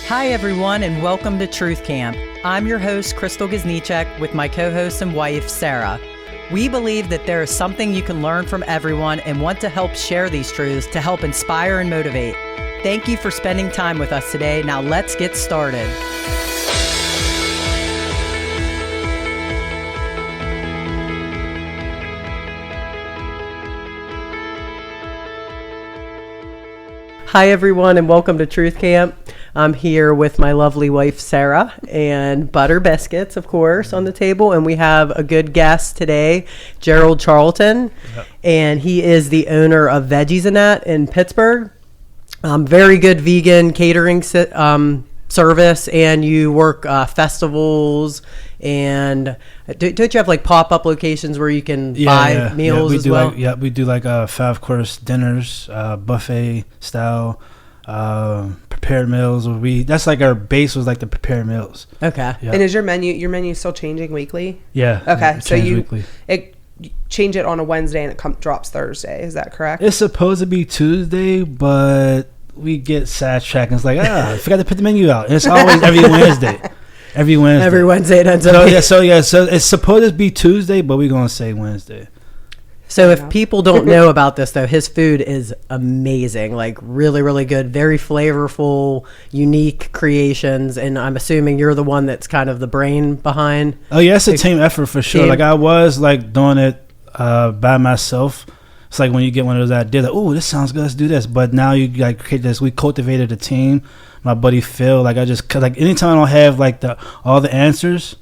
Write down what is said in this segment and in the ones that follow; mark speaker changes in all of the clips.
Speaker 1: Hi, everyone, and welcome to Truth Camp. I'm your host, Crystal Gaznichek, with my co-host and wife, Sarah. We believe that there is something you can learn from everyone and want to help share these truths to help inspire and motivate. Thank you for spending time with us today. Now let's get started. Hi, everyone, and welcome to Truth Camp. I'm here with my lovely wife, Sarah, and butter biscuits, of course, on the table. And we have a good guest today, Gerald Charlton, and he is the owner of Veggies N in Pittsburgh. Very good vegan catering service, and you work festivals, and don't you have like pop-up locations where you can buy meals as well?
Speaker 2: We do like 5-course dinners, buffet style, prepared meals. That's like our base was like the prepared meals.
Speaker 1: Okay.
Speaker 3: Yeah. And is your menu still changing weekly?
Speaker 2: Yeah.
Speaker 3: Okay. So you
Speaker 2: weekly.
Speaker 3: Change it on a Wednesday and it drops Thursday. Is that correct?
Speaker 2: It's supposed to be Tuesday, but we get sidetracked and it's like, I forgot to put the menu out. And it's always every Wednesday. Every Wednesday it ends up. So it's supposed to be Tuesday, but we're gonna say Wednesday.
Speaker 1: So if people don't know about this, though, his food is amazing, like really, really good, very flavorful, unique creations. And I'm assuming you're the one that's kind of the brain behind.
Speaker 2: Oh yeah, it's a team effort for sure. Like I was like doing it by myself. It's like when you get one of those ideas, like, oh, this sounds good, let's do this. But now you like create this. We cultivated a team. My buddy Phil, like anytime I don't have like all the answers,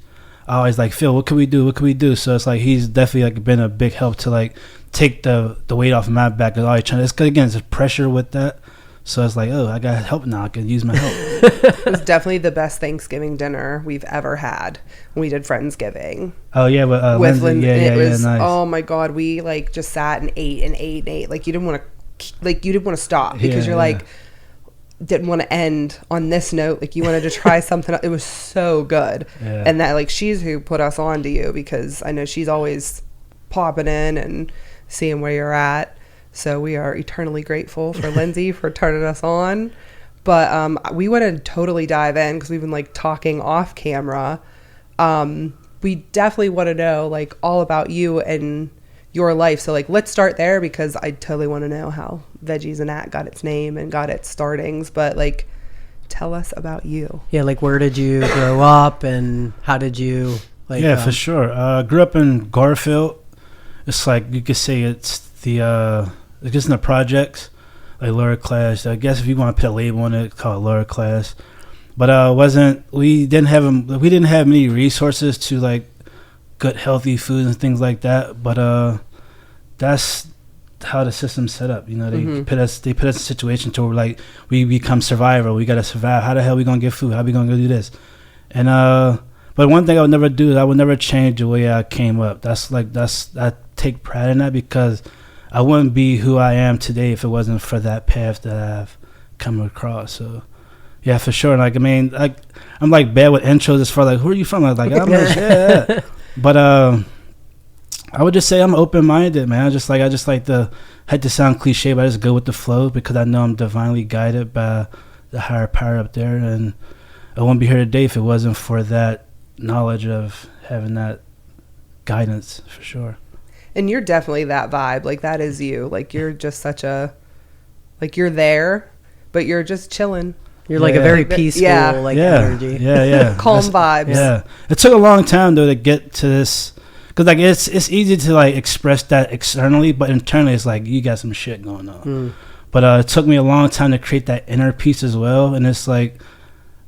Speaker 2: I always like, Phil, what can we do? So it's like he's definitely like been a big help to like take the weight off of my back. Cause always trying. It's cause again, it's pressure with that. So it's like, oh, I got help now. I can use my help.
Speaker 3: It was definitely the best Thanksgiving dinner we've ever had when we did Friendsgiving.
Speaker 2: Oh yeah, with Lindsay.
Speaker 3: It was
Speaker 2: nice.
Speaker 3: Oh my God, we like just sat and ate. Like you didn't want to stop because you're like didn't want to end on this note. Like you wanted to try something else. It was so good. Yeah. And that like she's who put us on to you because I know she's always popping in and seeing where you're at. So we are eternally grateful for Lindsay for turning us on. But we want to totally dive in because we've been like talking off camera. We definitely want to know like all about you and your life. So like let's start there because I totally want to know how Veggies N got its name and got its startings. But like tell us about you.
Speaker 1: Yeah, like where did you grow up and how did you like?
Speaker 2: Yeah, for sure. Grew up in Garfield. It's like you could say it's just in the projects, like lower class. I guess if you want to put a label on it, call it lower class. But we didn't have many resources to like good healthy food and things like that. But that's how the system's set up. You know, they put us in a situation to where like we become survivor. We gotta survive. How the hell are we gonna get food? How are we gonna go do this? And but one thing I would never do is I would never change the way I came up. I take pride in that because I wouldn't be who I am today if it wasn't for that path that I've come across. So, yeah, for sure. Like, I mean, I'm like bad with intros as far as like, who are you from? I'm like, yeah. But I would just say I'm open-minded, man. I just like to hate to sound cliche, but I just go with the flow because I know I'm divinely guided by the higher power up there, and I wouldn't be here today if it wasn't for that knowledge of having that guidance, for sure.
Speaker 3: And you're definitely that vibe. Like, that is you. Like, you're just such a... Like, you're there, but you're just chilling.
Speaker 1: You're like a very peaceful, energy.
Speaker 2: Yeah.
Speaker 3: Calm vibes.
Speaker 2: Yeah. It took a long time, though, to get to this... Because, like, it's easy to, like, express that externally, but internally, it's like, you got some shit going on. But it took me a long time to create that inner peace as well. And it's like,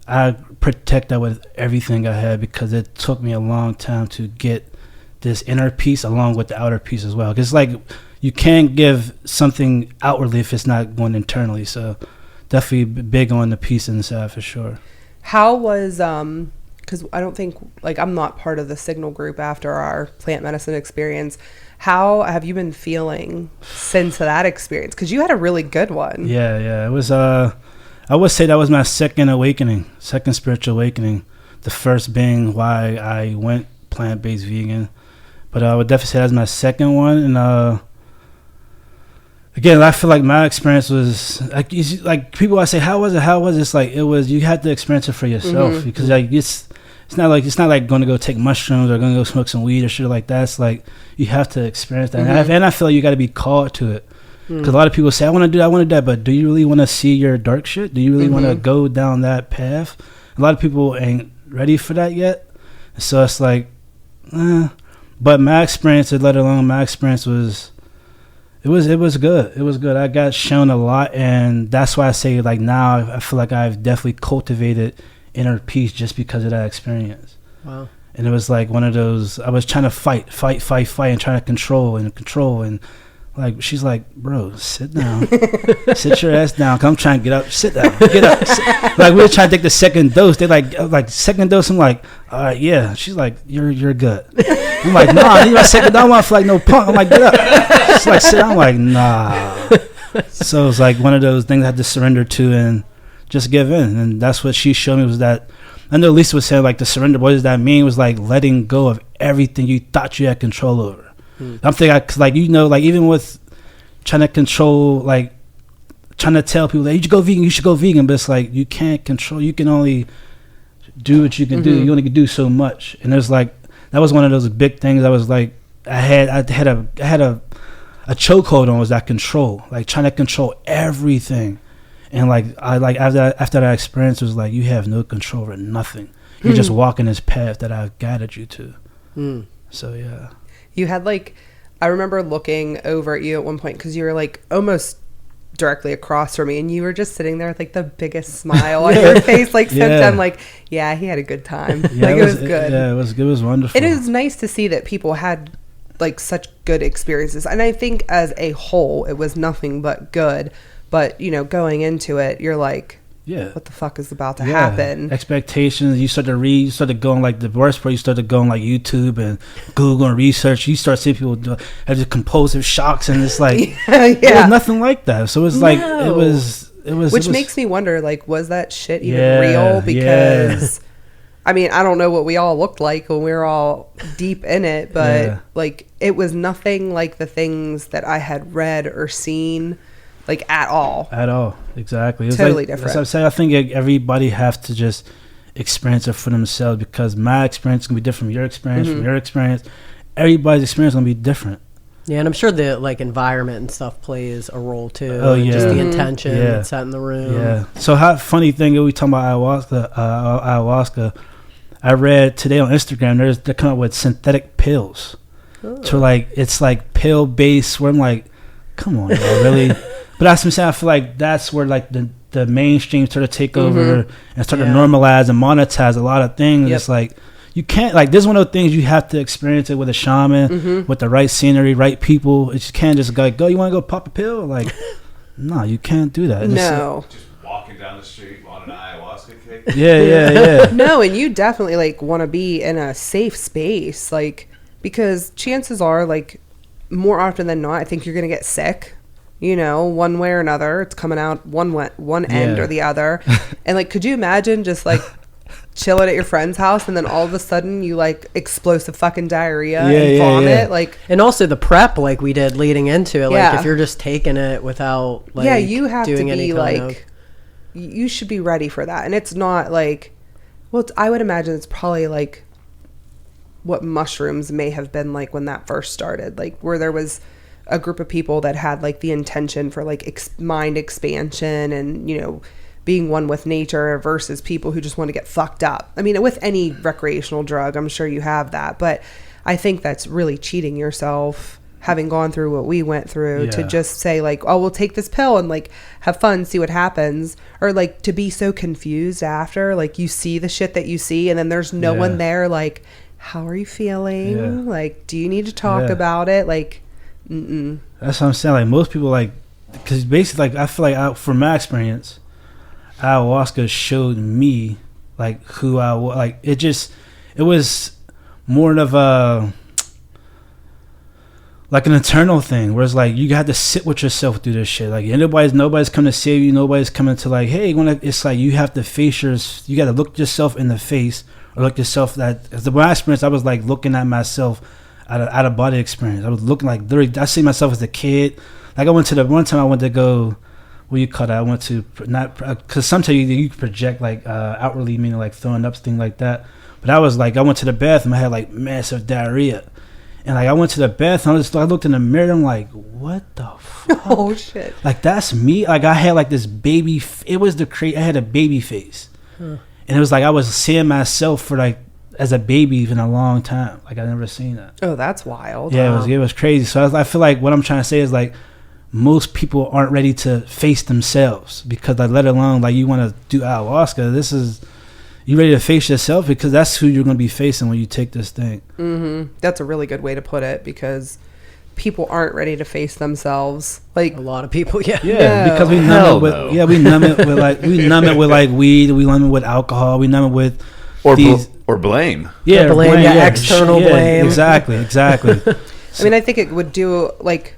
Speaker 2: I protect that with everything I had because it took me a long time to get this inner peace along with the outer peace as well. Because like you can't give something outwardly if it's not going internally. So definitely big on the peace inside for sure.
Speaker 3: How was because I don't think like I'm not part of the Signal group after our plant medicine experience. How have you been feeling since that experience? Because you had a really good one.
Speaker 2: Yeah. It was I would say that was my second spiritual awakening. The first being why I went plant-based vegan. But I would definitely say that's my second one. And again, I feel like my experience was like people I say, how was it? It's like, it was, you had to experience it for yourself, because like it's not like going to go take mushrooms or going to go smoke some weed or shit like that. It's like you have to experience that, and I feel like you got to be called to it, because a lot of people say, I want to do that, but do you really want to see your dark shit? Do you really want to go down that path? A lot of people ain't ready for that yet, so it's like, but my experience, let alone my experience was. It was good. It was good. I got shown a lot, and that's why I say, like, now I feel like I've definitely cultivated inner peace just because of that experience.
Speaker 1: Wow.
Speaker 2: And it was like one of those, I was trying to fight, and trying to control, and like, she's like, bro, sit down. Sit your ass down. Come try and get up. Sit down. Get up. Like, we were trying to take the second dose. They like second dose. I'm like, all right, yeah. She's like, you're good. I'm like, nah, I need my second dose. I want to feel like no punk. I'm like, get up. She's like, sit down. I'm like, nah. So it's like one of those things I had to surrender to and just give in. And that's what she showed me, was that, I know Lisa was saying, like, the surrender, what does that mean? It was like letting go of everything you thought you had control over. I'm thinking, like, you know, like, even with trying to control, like, trying to tell people that you should go vegan, but it's like, you can't control, you can only do what you can do. You only can do so much. And there's like, that was one of those big things. I was like, I had a chokehold on, was that control, like trying to control everything. And like, after that experience, it was like, you have no control over nothing. You're just walking this path that I've guided you to. So yeah.
Speaker 3: You had like, I remember looking over at you at one point, because you were like almost directly across from me, and you were just sitting there with like the biggest smile on your face, like I'm like, yeah, he had a good time. Like, it was good.
Speaker 2: Yeah, it was wonderful.
Speaker 3: It is nice to see that people had like such good experiences, and I think as a whole it was nothing but good. But you know, going into it, you're like,
Speaker 2: yeah,
Speaker 3: what the fuck is about to happen?
Speaker 2: Expectations. You start to read. You start to go on, like, the worst part, you start to go on like YouTube and Google and research. You start seeing people have the compulsive shocks, and it's like, it was nothing like that. So it's like, it was,
Speaker 3: which makes me wonder, like, was that shit even real? Because I mean, I don't know what we all looked like when we were all deep in it, but like, it was nothing like the things that I had read or seen. Like, at all. Exactly. It was totally
Speaker 2: like,
Speaker 3: different.
Speaker 2: That's what I'm saying. I think everybody has to just experience it for themselves, because my experience is going to be different from your experience, from your experience. Everybody's experience is going to be different.
Speaker 1: Yeah, and I'm sure the, like, environment and stuff plays a role, too.
Speaker 2: Oh, yeah.
Speaker 1: Just the intention that's set in the room. Yeah.
Speaker 2: So, funny thing, we talking about ayahuasca. I read today on Instagram, they're coming up with synthetic pills. So, like, it's like pill-based, where I'm like, come on, really? But that's what I'm saying. I feel like that's where, like, the mainstream started to take over and start to normalize and monetize a lot of things. It's like, you can't, like, this is one of the things you have to experience it with a shaman, with the right scenery, right people. It just can't just go, you want to go pop a pill? Like, no, you can't do that.
Speaker 3: No.
Speaker 4: Just walking down the street on an ayahuasca kick.
Speaker 2: Yeah.
Speaker 3: No, and you definitely, like, want to be in a safe space, like, because chances are, like, more often than not, I think you're going to get sick. You know, one way or another, it's coming out one end or the other. And like, could you imagine just like chilling at your friend's house, and then all of a sudden you like explosive fucking diarrhea and vomit? Like,
Speaker 1: and also the prep, like we did leading into it. Like, if you're just taking it without, like,
Speaker 3: you have to be
Speaker 1: like,
Speaker 3: you should be ready for that. And it's not like, well, I would imagine it's probably like what mushrooms may have been like when that first started, like where there was a group of people that had like the intention for like mind expansion and, you know, being one with nature, versus people who just want to get fucked up. I mean, with any recreational drug, I'm sure you have that, but I think that's really cheating yourself, having gone through what we went through, to just say like, oh, we'll take this pill and like have fun, see what happens. Or like to be so confused after, like you see the shit that you see and then there's no one there, like, how are you feeling? Like, do you need to talk about it? Like,
Speaker 2: that's what I'm saying. Like, most people, like, because basically, like, I feel like from my experience, ayahuasca showed me like who I was. Like, it was more of a like an internal thing, where it's like you got to sit with yourself through this shit. Like, nobody's coming to save you. Nobody's coming to like, hey, it's like you have to face you got to look yourself in the face, or look yourself my experience, I was like looking at myself out of body experience. I was looking like literally, I see myself as a kid, Like I went to the one time I went to go, what do you call that? I went to not because sometimes you project like outwardly, meaning like throwing up, things like that. But I was like, I went to the bathroom, I had like massive diarrhea, and like I went to the bathroom, I looked in the mirror, I'm like, what the fuck?
Speaker 3: Oh shit!
Speaker 2: Like that's me. Like I had like this baby. It was I had a baby face, and it was like I was seeing myself for like as a baby in a long time. Like I never seen that.
Speaker 3: Oh, that's wild.
Speaker 2: Yeah, it was crazy. So I feel like what I'm trying to say is like most people aren't ready to face themselves because like let alone like you want to do ayahuasca. This is you ready to face yourself because that's who you're going to be facing when you take this thing.
Speaker 3: Mm-hmm. That's a really good way to put it because people aren't ready to face themselves. Like
Speaker 1: a lot of people, yeah.
Speaker 2: Yeah, because we numb it with we numb it with like weed, we numb it with alcohol, we numb it with
Speaker 4: or blame.
Speaker 2: Yeah,
Speaker 1: blame, external blame.
Speaker 2: Exactly.
Speaker 3: I mean, I think it would do like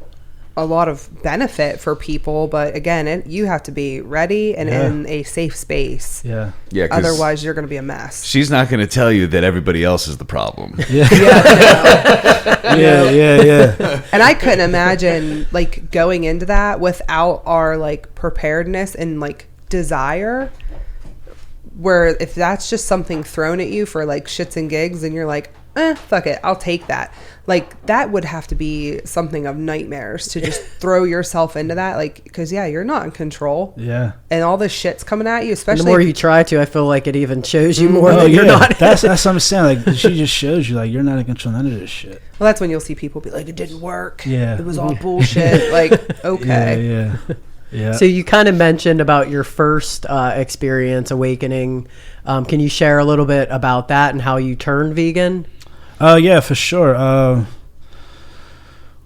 Speaker 3: a lot of benefit for people, but again, you have to be ready and in a safe space.
Speaker 2: Yeah.
Speaker 3: Otherwise, you're going to be a mess.
Speaker 4: She's not going to tell you that everybody else is the problem.
Speaker 2: Yeah. Yeah.
Speaker 3: And I couldn't imagine like going into that without our like preparedness and like desire. Where if that's just something thrown at you for like shits and gigs, and you're like, fuck it, I'll take that. Like that would have to be something of nightmares to just throw yourself into that. Like, because you're not in control.
Speaker 2: Yeah.
Speaker 3: And all this shit's coming at you, especially
Speaker 1: And the more you try to, I feel like it even shows you more that you're not.
Speaker 2: That's what I'm saying. Like she just shows you like you're not in control of none of this shit.
Speaker 3: Well, that's when you'll see people be like, it didn't work.
Speaker 2: Yeah.
Speaker 3: It was all bullshit. Like, okay.
Speaker 2: Yeah.
Speaker 1: So you kind of mentioned about your first experience awakening. Can you share a little bit about that and how you turned vegan?
Speaker 2: Yeah, for sure.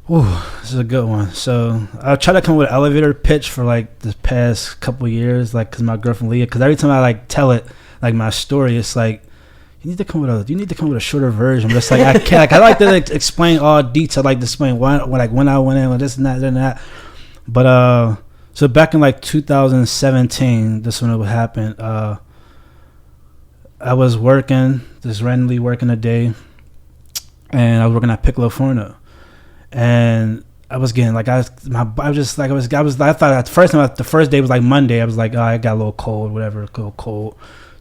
Speaker 2: This is a good one. So I try to come up with an elevator pitch for like the past couple of years, like because my girlfriend Leah. Because every time I like tell it, like my story, it's like you need to come with a shorter version. But it's like I can't. Like I like to like, explain all detail, like to explain when I went in with this and that. But so back in like 2017, this when it would happen. I was just randomly working a day. And I was working at Piccolo Forno, and I was getting like I thought at first the first day was like Monday. I was like, I got a little cold.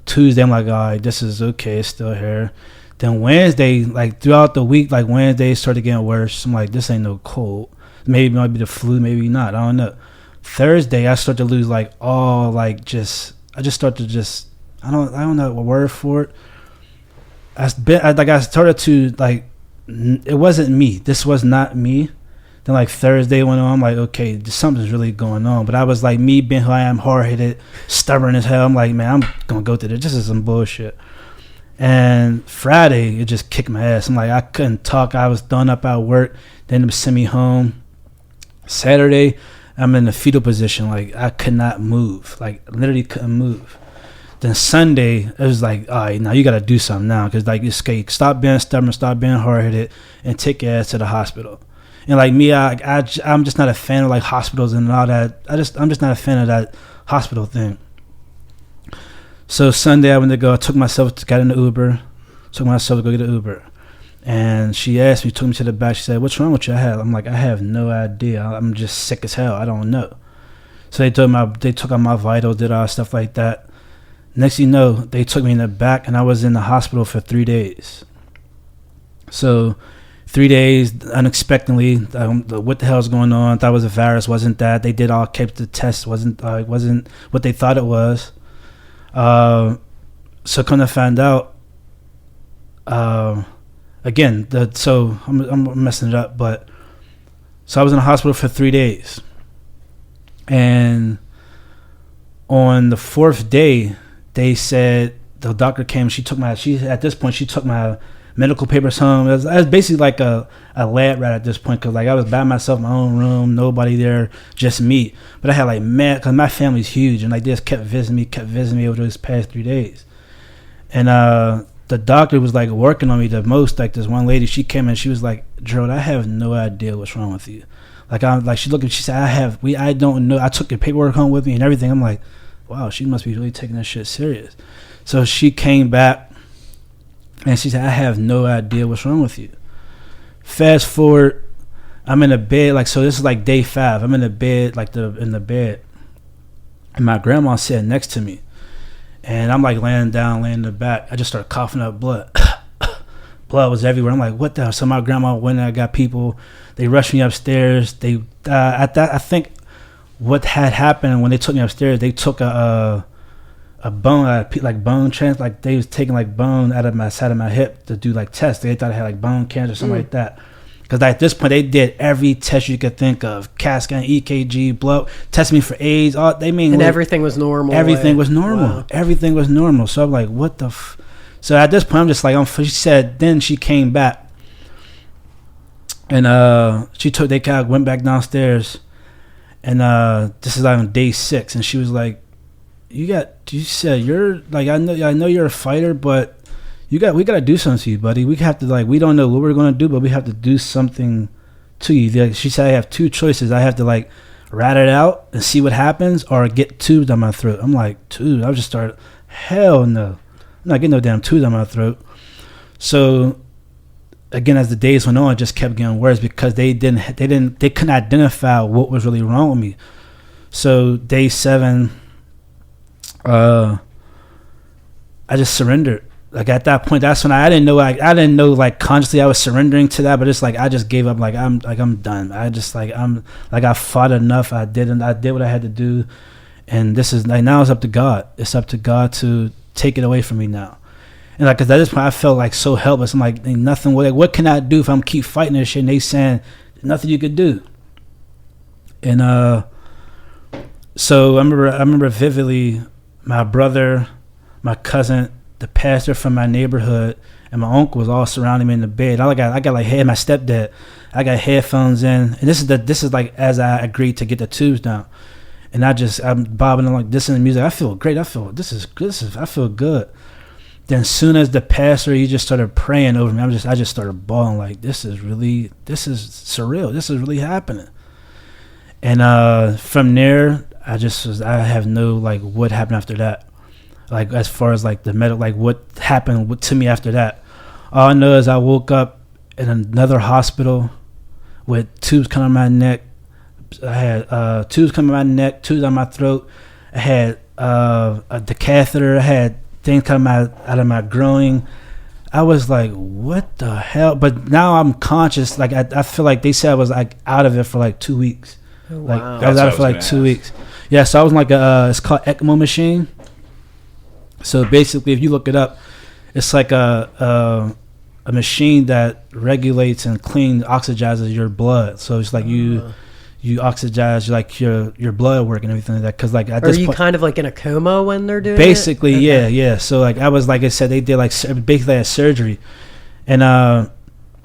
Speaker 2: Tuesday, I'm like, all right, this is okay, it's still here. Then Wednesday, like throughout the week, like Wednesday started getting worse. I'm like, this ain't no cold. Maybe it might be the flu, maybe not. I don't know. Thursday, I started to lose like all like I don't know a word for it. I started to like. It wasn't me. This was not me. Then like Thursday went on, I'm like, okay, something's really going on. But I was like, me being who I am, hard-headed, stubborn as hell. I'm like, man, I'm gonna go through this. This is some bullshit. And Friday, it just kicked my ass. I'm like, I couldn't talk. I was done up at work. Then they sent me home. Saturday, I'm in the fetal position. Like I could not move. Like literally couldn't move. Then Sunday, it was like, all right, now you got to do something now. Because, like, stop being stubborn, stop being hard-headed, and take your ass to the hospital. And, like, me, I'm just not a fan of, like, hospitals and all that. I'm just not a fan of that hospital thing. So, Sunday, I took myself to get in the Uber. Took myself to go get an Uber. And she asked me, took me to the back. She said, what's wrong with you? I'm like, I have no idea. I'm just sick as hell. I don't know. So, they took out my vitals, did all stuff like that. Next thing you know, they took me in the back, and I was in the hospital for 3 days. So, 3 days, unexpectedly, what the hell is going on? Thought it was a virus, wasn't that? They did kept the test, wasn't what they thought it was. So, come to find out, again, I'm messing it up, but so I was in the hospital for 3 days, and on the fourth day, they said the doctor came. At this point she took my medical papers home. I was basically like a lab rat at this point because like I was by myself in my own room, nobody there, just me. But I had like because my family's huge, and like they just kept visiting me over those past 3 days. And the doctor was like working on me the most. Like this one lady, she came in, she was like, Gerald, I have no idea what's wrong with you. She looked at me, she said, I don't know. I took the paperwork home with me and everything. I'm like, wow, she must be really taking that shit serious. So she came back and she said, I have no idea what's wrong with you. Fast forward, I'm in a bed, like, so this is like day 5. I'm in the bed, like in the bed, and my grandma sitting next to me, and I'm like laying in the back. I just started coughing up blood. Blood was everywhere. I'm like, what the hell? So my grandma went and I got people. They rushed me upstairs. They I think what had happened when they took me upstairs, they took a bone, like bone trans, like they was taking like bone out of my side of my hip to do like tests. They thought I had like bone cancer or something like that. Because at this point they did every test you could think of: CAT scan, EKG, blood, test me for AIDS.
Speaker 1: And everything was normal.
Speaker 2: Everything was normal. Wow. Everything was normal. So I'm like, what the? So at this point I'm just like, she said. Then she came back, and they kind of went back downstairs, and this is like on day 6, and she was like, you said you're like, I know you're a fighter, but we gotta do something to you, buddy. We have to, like, we don't know what we're gonna do, but we have to do something to you. Like, she said I have 2 choices. I have to like rat it out and see what happens, or get tubes down my throat. I'm like, tubes? I just started, hell no, I'm not getting no damn tubes down my throat. So again, as the days went on, it just kept getting worse because they couldn't identify what was really wrong with me. So day 7, I just surrendered. Like at that point, that's when I didn't know like consciously I was surrendering to that, but it's like I just gave up. Like I'm done. I fought enough. I did what I had to do, and this is like, now it's up to God. It's up to God to take it away from me now. And like, cause at this point I felt like so helpless. I'm like, ain't nothing. What can I do if I'm keep fighting this shit? And they saying there's nothing you could do. And so I remember vividly, my brother, my cousin, the pastor from my neighborhood, and my uncle was all surrounding me in the bed. I got like, hey, my stepdad, I got headphones in, and this is like as I agreed to get the tubes down, and I'm bobbing and like this in the music. I feel great. I feel I feel good. Then soon as the pastor, he just started praying over me, I just started bawling like, this is surreal. This is really happening. And from there, I have no like what happened after that. Like as far as like the medical, like what happened to me after that. All I know is I woke up in another hospital with tubes coming out of my neck. I had tubes coming out of my neck, tubes on my throat. I had the catheter. I had things coming out of my groin. I was like, what the hell? But now I'm conscious. Like I feel like they said I was like out of it for like 2 weeks. Oh, wow. Like I was out of it for like 2 weeks. Yeah, so I was like it's called ECMO machine. So basically, if you look it up, it's like a machine that regulates and oxygenizes your blood. So it's like you oxygize like your blood work and everything like that. Because like at this point,
Speaker 1: kind of like in a coma when they're doing
Speaker 2: basically,
Speaker 1: it? Okay.
Speaker 2: yeah. So like I was, like I said, they did like basically a surgery, and
Speaker 4: I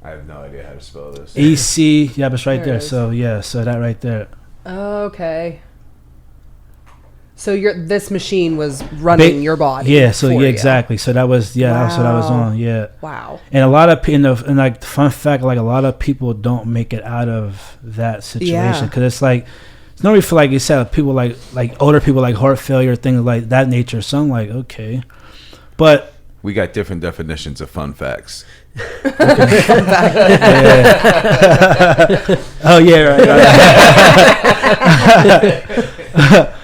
Speaker 4: have no idea how to spell this.
Speaker 2: EC, yeah, it's right there. So yeah, so that right there.
Speaker 3: Okay. So this machine was running your body.
Speaker 2: Yeah. So yeah, exactly. So that was that's what I was on. Yeah.
Speaker 3: Wow.
Speaker 2: And a lot of people, and like fun fact, like a lot of people don't make it out of that situation because it's like it's normally for, like you said, people like older people, like heart failure, things like that nature. So I'm like, okay, but
Speaker 4: we got different definitions of fun facts.
Speaker 2: Oh yeah, right.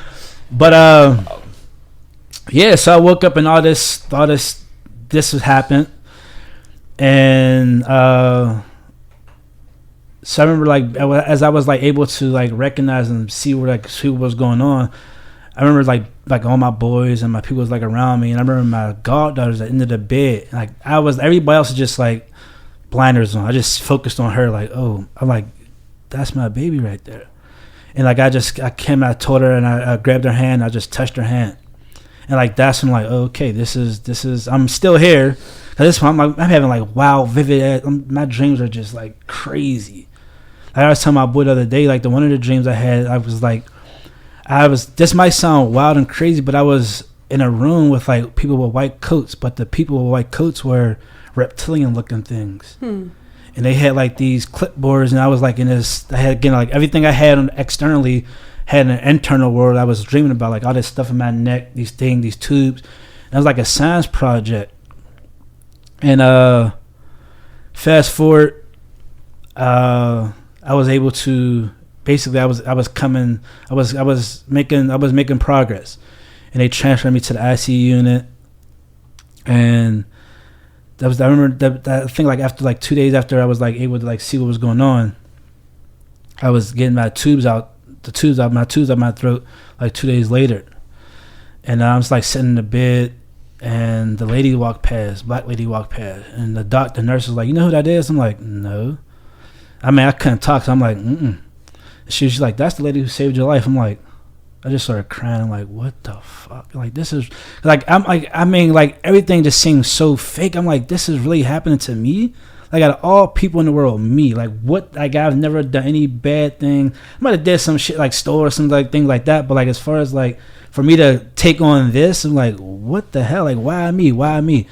Speaker 2: But yeah, so I woke up and all this was happened, and so I remember like as I was like able to like recognize and see what was going on. I remember like all my boys and my people was like around me, and I remember my goddaughters at the end of the bed. Like everybody else was just like blinders on. I just focused on her. Like, oh, I'm like, that's my baby right there. And like I told her, and I grabbed her hand. I just touched her hand, and like that's when I'm like, okay, this is. I'm still here. Cause this one I'm having like wild, vivid. My dreams are just like crazy. Like I was telling my boy the other day, like one of the dreams I had, this might sound wild and crazy, but I was in a room with like people with white coats, but the people with white coats were reptilian looking things. And they had like these clipboards, and I was like in this. I had, again, like everything I had externally had an internal world. I was dreaming about like all this stuff in my neck, these things, these tubes. And it was like a science project. And fast forward, I I was able to basically I was making progress, and they transferred me to the ICU unit, and I remember that thing, like after like 2 days after I was like able to like see what was going on, I was getting my tubes out my throat like 2 days later, and I was like sitting in the bed, and the lady walked past, black lady walked past, and the nurse was like, you know who that is? I'm like, no. I mean, I couldn't talk, so I'm like, mm-mm. She's like, that's the lady who saved your life. I'm like, I just started crying. I'm like, what the fuck? Like, this is like, I'm like, I mean, like everything just seems so fake. I'm like, this is really happening to me. Like, out of all people in the world, me. Like, what? Like, I've never done any bad thing. I might have did some shit like stole or some like thing like that. But like, as far as like for me to take on this, I'm like, what the hell? Like, why me? Why me?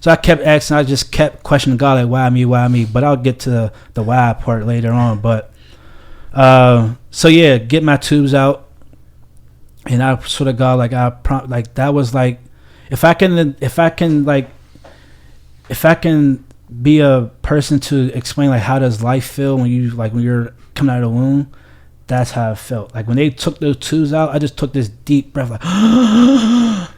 Speaker 2: So I kept asking. I just kept questioning God, like, why me? Why me? But I'll get to the why part later on. But so yeah, get my tubes out, and I sort of got like that was like, if I can be a person to explain like how does life feel when you're coming out of the womb, that's how I felt. Like when they took those tubes out, I just took this deep breath, like, and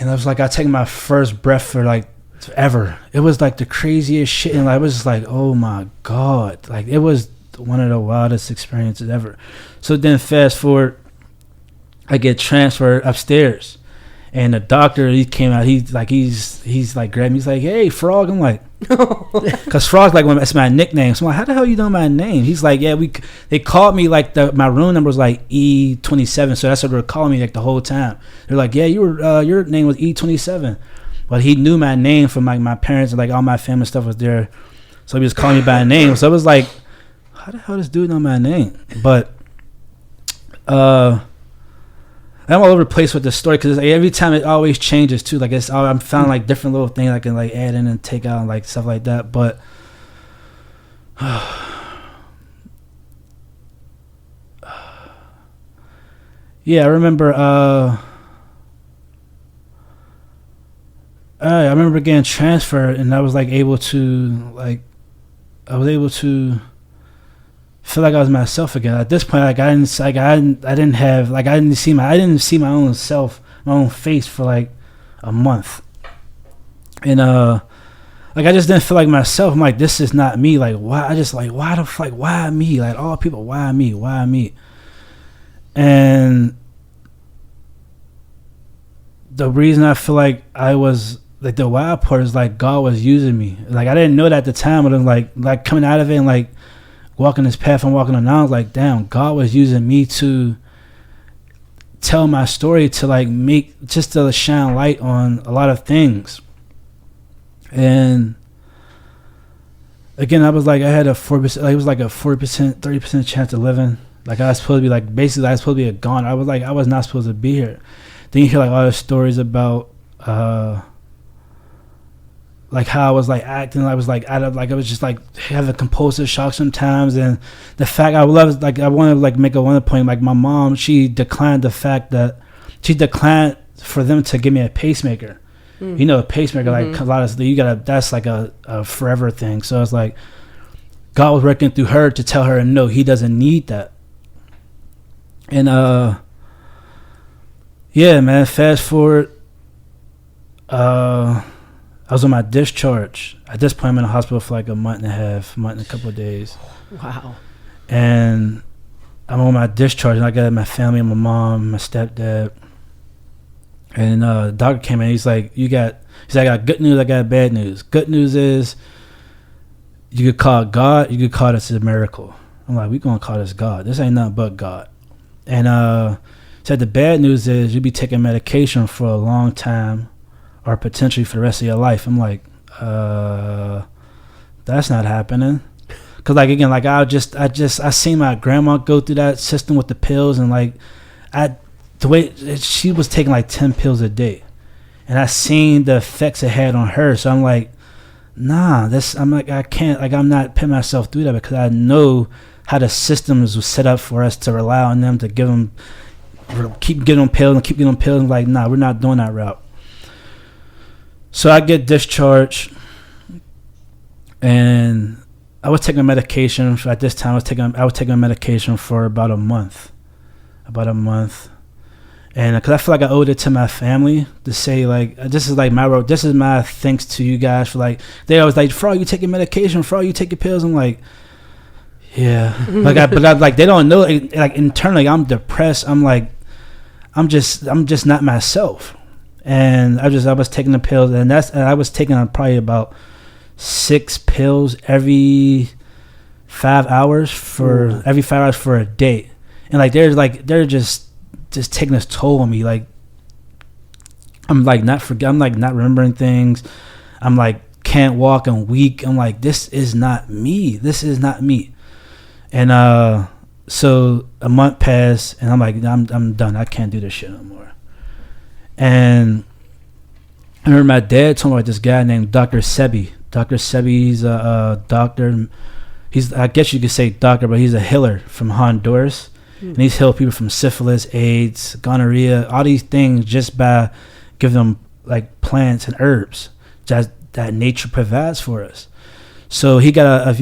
Speaker 2: I was like, I taken my first breath for like ever. It was like the craziest shit, and I was just like, oh my God, like it was one of the wildest experiences ever. So then fast forward, I get transferred upstairs, and the doctor, he came out, he's like grabbed me, he's like, hey Frog. I'm like, because Frog's like, that's my nickname. So I'm like, how the hell you know my name? He's like, yeah, they called me like my room number was like E27, so that's what they were calling me like the whole time. They're like, yeah, your name was E27. But he knew my name from like my parents, and like all my family stuff was there, so he was calling me by name. So it was like, how the hell does dude know my name? But I'm all over the place with this story, because like, every time it always changes too. Like I'm found like different little things I can like add in and take out and like stuff like that. But yeah, I remember. I remember getting transferred, and I was like able to feel like I was myself again. At this point, like I didn't see my own self, my own face for like a month, and like I just didn't feel like myself. I'm like, this is not me. Like why? Why the fuck? Why me? Like all people, why me? Why me? And the reason I feel like I was like, the wild part is like God was using me. Like I didn't know that at the time, but I'm like coming out of it and like walking this path I'm walking on now, I was like, damn, God was using me to tell my story, to like to shine light on a lot of things. And again, I was like, I had a 4%, like it was like a 40%, 30% chance of living. Like I was supposed to be like, basically I was supposed to be a goner. I was like, I was not supposed to be here. Then you hear like all the stories about like how I was like acting. I was like I was just like having compulsive shock sometimes, and the fact I want to like make one point. Like my mom, she declined for them to give me a pacemaker. You know, a pacemaker, mm-hmm. like a lot of that's like a forever thing. So it's like God was working through her to tell her, no, he doesn't need that. And yeah, man, fast forward, I was on my discharge. At this point, I'm in the hospital for like a month and a couple of days.
Speaker 1: Wow.
Speaker 2: And I'm on my discharge, and I got my family, my mom, my stepdad. And the doctor came in. He's like, I got good news, I got bad news. Good news is you could call it God, you could call this a miracle. I'm like, we gonna call this God. This ain't nothing but God. And said the bad news is you'll be taking medication for a long time, or potentially for the rest of your life. I'm like, that's not happening. Cause like again, like I seen my grandma go through that system with the pills, and like the way she was taking like 10 pills a day, and I seen the effects it had on her. So I'm like, nah, I'm like, I can't, like I'm not putting myself through that, because I know how the systems was set up for us to rely on them to keep giving them pills and keep giving them pills. I'm like, nah, we're not doing that route. So I get discharged, and I was taking medication at this time. I was taking medication for about a month, and because I feel like I owed it to my family to say like this is like my road. This is my thanks to you guys for like they always like, Frog, you taking medication? Frog, you take your pills? I'm like, yeah, like they don't know. Like internally, I'm depressed. I'm like, I'm just not myself, and I was taking the pills, and I was taking probably about 6 pills every 5 hours for a day, and like they're just taking this toll on me. Like I'm like not remembering things. I'm like can't walk. I'm weak. I'm like this is not me. And so a month passed, and I'm like I'm done. I can't do this shit no more. And I remember my dad told me about this guy named Dr. Sebi. Dr. Sebi, he's a doctor. I guess you could say doctor, but he's a healer from Honduras. And he's healed people from syphilis, AIDS, gonorrhea, all these things just by giving them like plants and herbs that nature provides for us. So he got if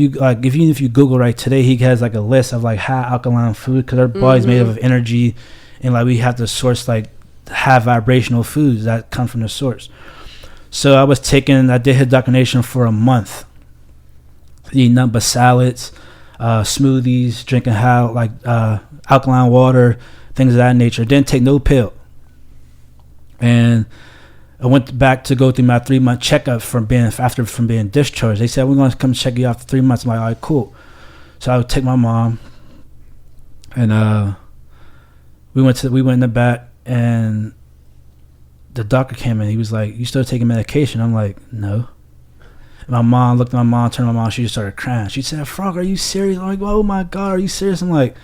Speaker 2: you Google right today, he has like a list of like high alkaline food because our body's made up of energy, and like we have to source like high vibrational foods that come from the source. So I did his indoctrination for a month, eating nothing but salads, smoothies, drinking alkaline water, things of that nature. Didn't take no pill. And I went back to go through my 3-month checkup from being discharged. They said, we're going to come check you out for 3 months. I'm like, all right, cool. So I would take my mom, and we went in the back, and the doctor came in. He was like, you still taking medication? I'm like, no. And my mom looked at my mom, turned to my mom, she just started crying. She said, Frog, are you serious? I'm like, oh my God, are you serious? I'm like,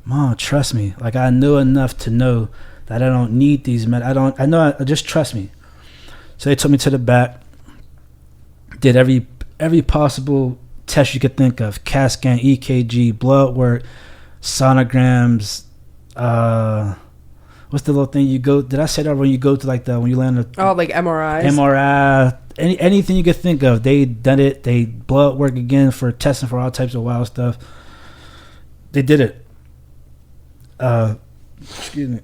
Speaker 2: Mom, trust me. Like, I know enough to know that I don't need these just trust me. So they took me to the back, did every possible test you could think of: CAT scan, EKG, blood work, sonograms. What's the little thing you go? Did I say that when you go to like when you land?
Speaker 3: Like MRIs.
Speaker 2: MRI, anything you could think of. They done it. They blood work again for testing for all types of wild stuff. They did it. Excuse me.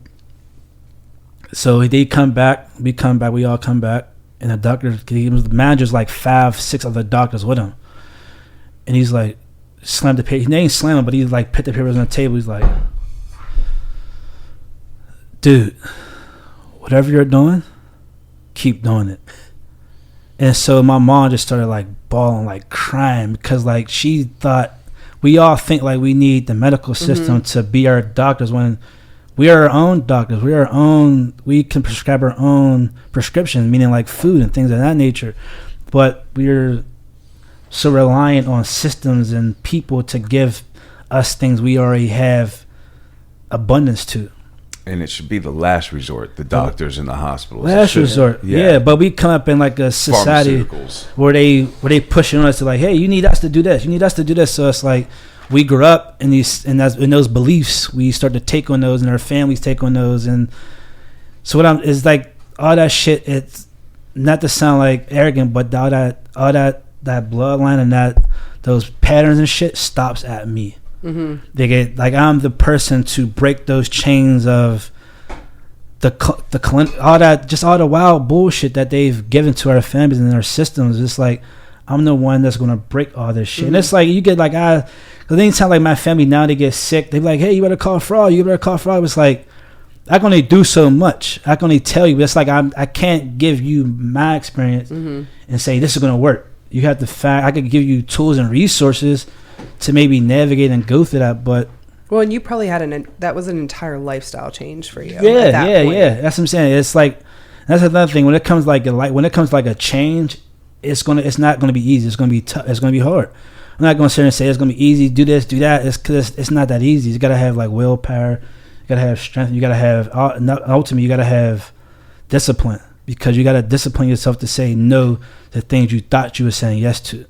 Speaker 2: So they come back, we all come back, and the manager's like 5-6 other doctors with him, and he's like, slammed the paper. He ain't slam him, but he like put the papers on the table. He's like, dude, whatever you're doing, keep doing it. And so my mom just started like bawling, like crying, because like she thought, we all think like we need the medical system to be our doctors when we are our own doctors. We can prescribe our own prescriptions, meaning like food and things of that nature. But we're so reliant on systems and people to give us things we already have abundance to.
Speaker 4: And it should be the last resort, the doctors and the hospitals.
Speaker 2: Last resort, yeah. But we come up in like a society where they pushing on us to like, hey, you need us to do this. You need us to do this. So it's like we grew up in in those beliefs. We start to take on those, and our families take on those. And so is like all that shit. It's not to sound like arrogant, but all that bloodline and those patterns and shit stops at me. They get like I'm the person to break those chains of all the wild bullshit that they've given to our families and our systems. It's like I'm the one that's gonna break all this shit. And it's like you get like because anytime like my family now they get sick, they be like, hey, you better call Frog. It's like I can only do so much. I can only tell you. But it's like I can't give you my experience and say this is gonna work. You have to I could give you tools and resources to maybe navigate and go through that, but
Speaker 3: and you probably had that was an entire lifestyle change for you.
Speaker 2: Yeah. That's what I'm saying. It's like that's another thing when it comes like a change. It's not gonna be easy. It's gonna be tough. It's gonna be hard. I'm not gonna sit here and say it's gonna be easy. Do this, do that. It's because it's not that easy. You gotta have like willpower. You gotta have strength. You gotta have ultimately you gotta have discipline, because you gotta discipline yourself to say no to things you thought you were saying yes to.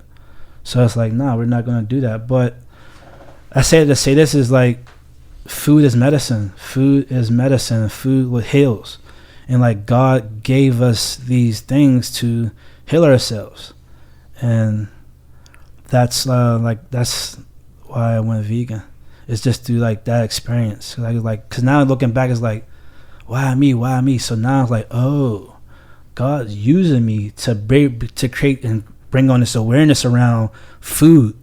Speaker 2: So it's like, we're not going to do that. But I say to say this is like, food is medicine. Food is medicine. Food heals. And like God gave us these things to heal ourselves. And that's that's why I went vegan. It's just through like that experience. Cause now looking back, it's like, why me? So now it's like, oh, God's using me to create and bring on this awareness around food.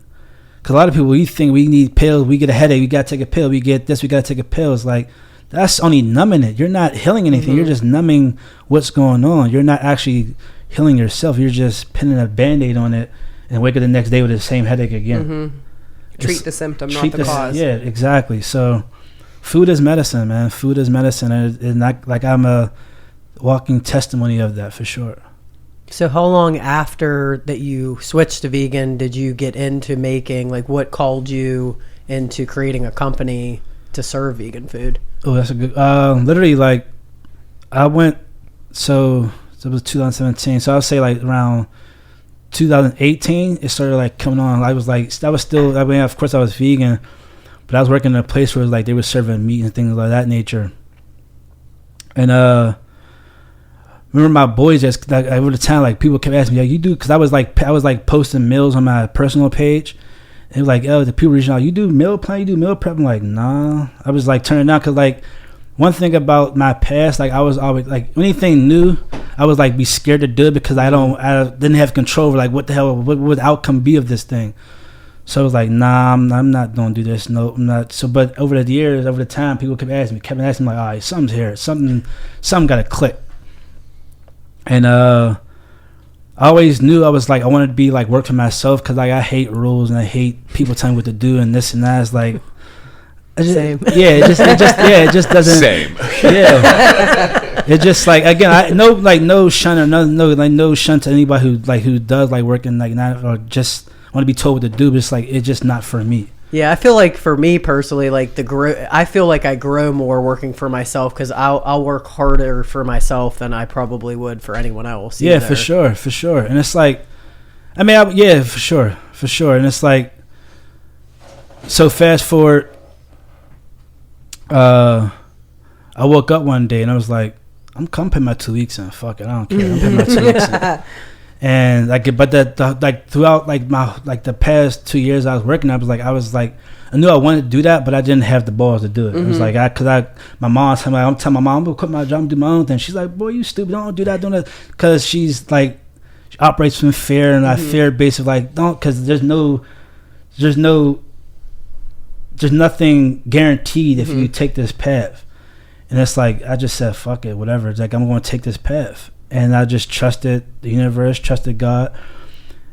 Speaker 2: Cause a lot of people, we think we need pills, we get a headache, we gotta take a pill, we get this, we gotta take a pill. It's like, that's only numbing it. You're not healing anything. You're just numbing what's going on. You're not actually healing yourself. You're just pinning a Band-Aid on it and wake up the next day with the same headache again.
Speaker 3: Treat the symptom, not the cause.
Speaker 2: Yeah, exactly. So food is medicine, man. Food is medicine. And not, like, I'm a walking testimony of that for sure.
Speaker 1: So how long after that you switched to vegan did you get into making, like, what called you into creating a company to serve vegan food?
Speaker 2: Oh, that's a good, literally, like, I went, so it was 2017. So I would say like around 2018, it started like coming on. I was like, that was still, I mean, of course I was vegan, but I was working in a place where like they were serving meat and things like that nature. And remember my boys just like over the time, like people kept asking me, like, you do, because I was like posting meals on my personal page. It was like, oh, the people reaching out, you do meal plan, you do meal prep. I'm like, nah. I was like turning down because like one thing about my past, like I was always like anything new, I was like be scared to do it because I didn't have control over like what the hell, what would the outcome be of this thing. So I was like, nah, I'm not gonna do this. No, I'm not. So, but over the years, over the time, people kept asking me like, all right, something's here, something got to click. And I always knew I was like, I wanted to be like work for myself because like I hate rules and I hate people telling me what to do and this and that. It's like,
Speaker 1: Same.
Speaker 2: Yeah, it just doesn't.
Speaker 4: Same.
Speaker 2: Yeah. It just like, again, no shun or no shun to anybody who does like working like not or just want to be told what to do, but it's like it's just not for me.
Speaker 1: Yeah, I feel like for me personally, like I feel like I grow more working for myself because I'll work harder for myself than I probably would for anyone else.
Speaker 2: Yeah, for sure. And it's like, I mean, for sure. And it's like, so fast forward, I woke up one day and I was like, I'm putting my 2 weeks in. Fuck it, I don't care. I'm putting my 2 weeks in. And like, but like throughout like my like the past 2 years I was working, I was like I knew I wanted to do that, but I didn't have the balls to do it. It was like my mom told me, I'm telling my mom, I'm gonna quit my job and do my own thing. She's like, boy, you stupid, don't do that, because she's like, she operates from fear, and I fear based of like because there's nothing guaranteed if you take this path. And it's like I just said, fuck it, whatever. It's like I'm gonna take this path. And I just trusted the universe, trusted God,